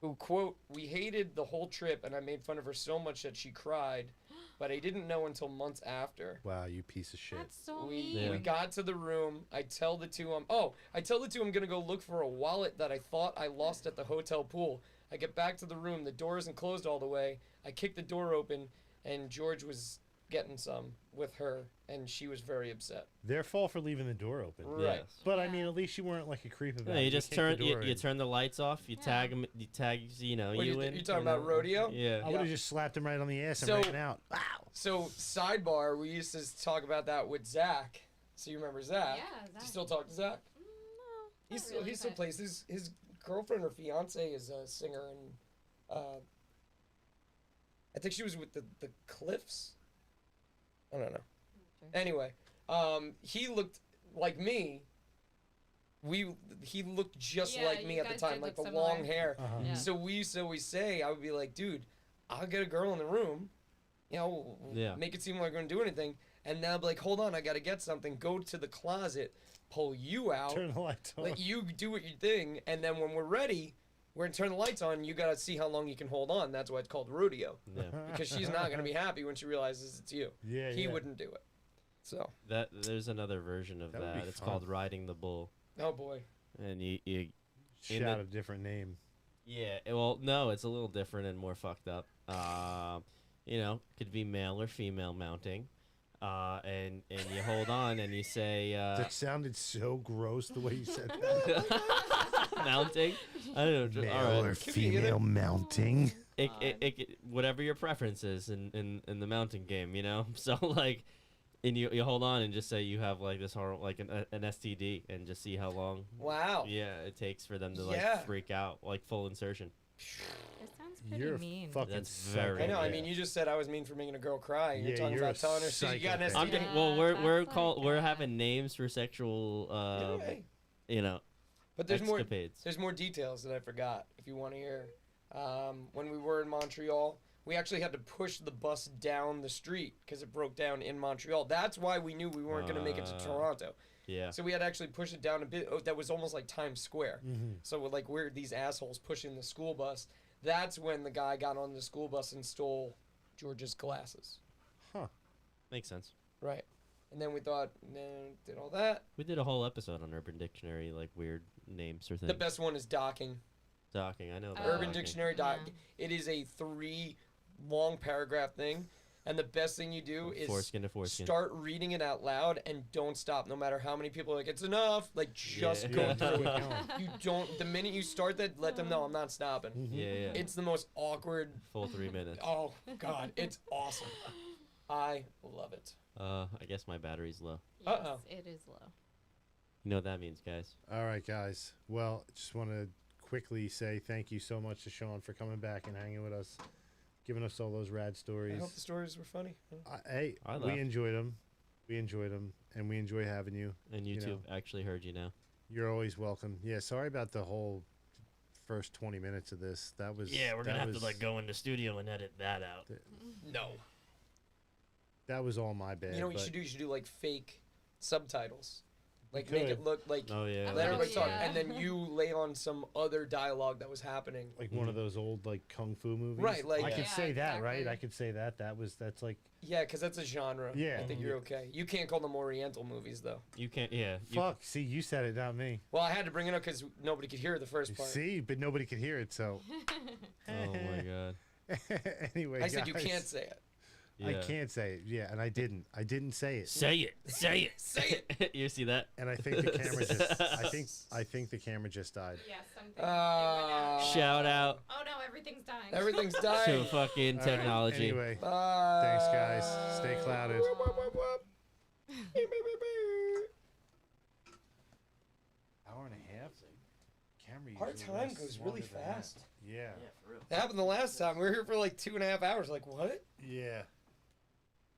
who, quote, we hated the whole trip and I made fun of her so much that she cried, but I didn't know until months after. wow, you piece of shit. That's so We, mean. Yeah. we got to the room. I tell the two I'm gonna go look for a wallet that I thought I lost at the hotel pool. I get back to the room. The door isn't closed all the way. I kick the door open, and George was getting some with her, and she was very upset. Their fault for leaving the door open. Right. Yes. But I Yeah. mean, at least you weren't like a creep about Yeah, it. you just kicked the turn door you in. turn the lights off. You Yeah. tag him. You tag What, you in. you talking about know? rodeo? Yeah. I would have just slapped him right on the ass and So- ran out. So sidebar, we used to talk about that with Zach. So you remember Zach? Yeah, Do you Zach. still talk to Zach? No, He not still really, he still but- plays. His girlfriend or fiance is a singer, and I think she was with the Cliffs. I don't know. Sure. Anyway, he looked like me. He looked just Yeah, like me you at the guys time, did like the look long similar. hair. Uh-huh. Yeah. So we used to always say, I would be like, dude, I'll get a girl in the room, Yeah. make it seem like we're gonna do anything, and now I'll be like, hold on, I gotta get something. Go to the closet, pull you out, Turn the lights on. let you do what you thing, and then when we're ready, we're gonna turn the lights on. You gotta see how long you can hold on. That's why it's called rodeo, Yeah. because she's not gonna be happy when she realizes it's you. Yeah, He yeah. wouldn't do it. So, There's another version of That would that. be It's fun. called riding the bull, oh boy. and you in Shout the- a different name. yeah. Well, no, it's a little different and more fucked up. Could be male or female mounting, and you hold on and you say That sounded so gross the way you said that. mounting. I don't know. All right. Could be either. mounting. Whatever your preference is in the mountain game, So like, and you hold on and just say you have like this horrible like an STD and just see how long Wow. it takes for them to Yeah. like freak out, like full insertion. It sounds pretty You're a mean. fucking That's psycho. very I know. I Yeah. mean, you just said I was mean for making a girl cry. You're Yeah, talking you're about a telling her so you got an psychopath. I'm STD. just, well, we're that's called like, we're having names for sexual Okay. you know But there's more. escapades. There's more details that I forgot. If you want to hear, when we were in Montreal, we actually had to push the bus down the street because it broke down in Montreal. That's why we knew we weren't going to make it to Toronto. Yeah. So we had to actually push it down a bit. Oh, that was almost like Times Square. Mm-hmm. So we're these assholes pushing the school bus. That's when the guy got on the school bus and stole George's glasses. Makes sense. Right. And then we thought, no, did all that. We did a whole episode on Urban Dictionary, like weird names or things. The best one is docking. Docking, I know. About Urban docking. Dictionary doc. Yeah. It is a 3 long paragraph thing, and the best thing you do is Foreskin to foreskin. start reading it out loud and don't stop, no matter how many people are like, it's enough. Like, just Yeah. go Yeah. through it. You don't. The minute you start that, let them know I'm not stopping. Yeah, yeah. It's the most awkward. Full 3 minutes. Oh God, it's awesome. I love it. I guess my battery's low. Yes, Uh-oh. it is low. You know what that means, guys. All right, guys. Well, just want to quickly say thank you so much to Sean for coming back and hanging with us, giving us all those rad I stories. hope the stories were funny. Hey, I we laughed. enjoyed them. We enjoyed them, and we enjoy having you. And You YouTube know. actually heard you now. You're always welcome. Yeah, sorry about the whole first 20 minutes of this. That was go in the studio and edit that out. No. That was all my bad. You know what you but should do? You should do like fake subtitles. Like could. make it look like Oh yeah. let Oh, everybody talk, yeah. and then you lay on some other dialogue that was happening. Like one of those old like kung fu movies. Right, like- I could Yeah, say that, right? exactly. I could say that. That's like Yeah, because that's a genre. Yeah. I think you're okay. You can't call them Oriental movies though. You can't. Yeah. You, fuck. See, you said it, not me. Well, I had to bring it up because nobody could hear the first part. See, but nobody could hear it. So oh my god. anyway, I said you guys, can't say it. I Yeah. can't say it. Yeah, and I didn't. I didn't say it. Say it. Say it. Say it. You see that? And I think the camera just. I think the camera just died. Yeah, something. It went out. Shout out Oh no, everything's dying. Everything's to dying. fucking All right, technology. Anyway, Bye. Thanks, guys. Stay clouded. hour and a half. Camera. Our usually time lasts goes longer really than that. fast. Yeah. for real. It happened the last time. We were here for like 2.5 hours. Like, what? Yeah.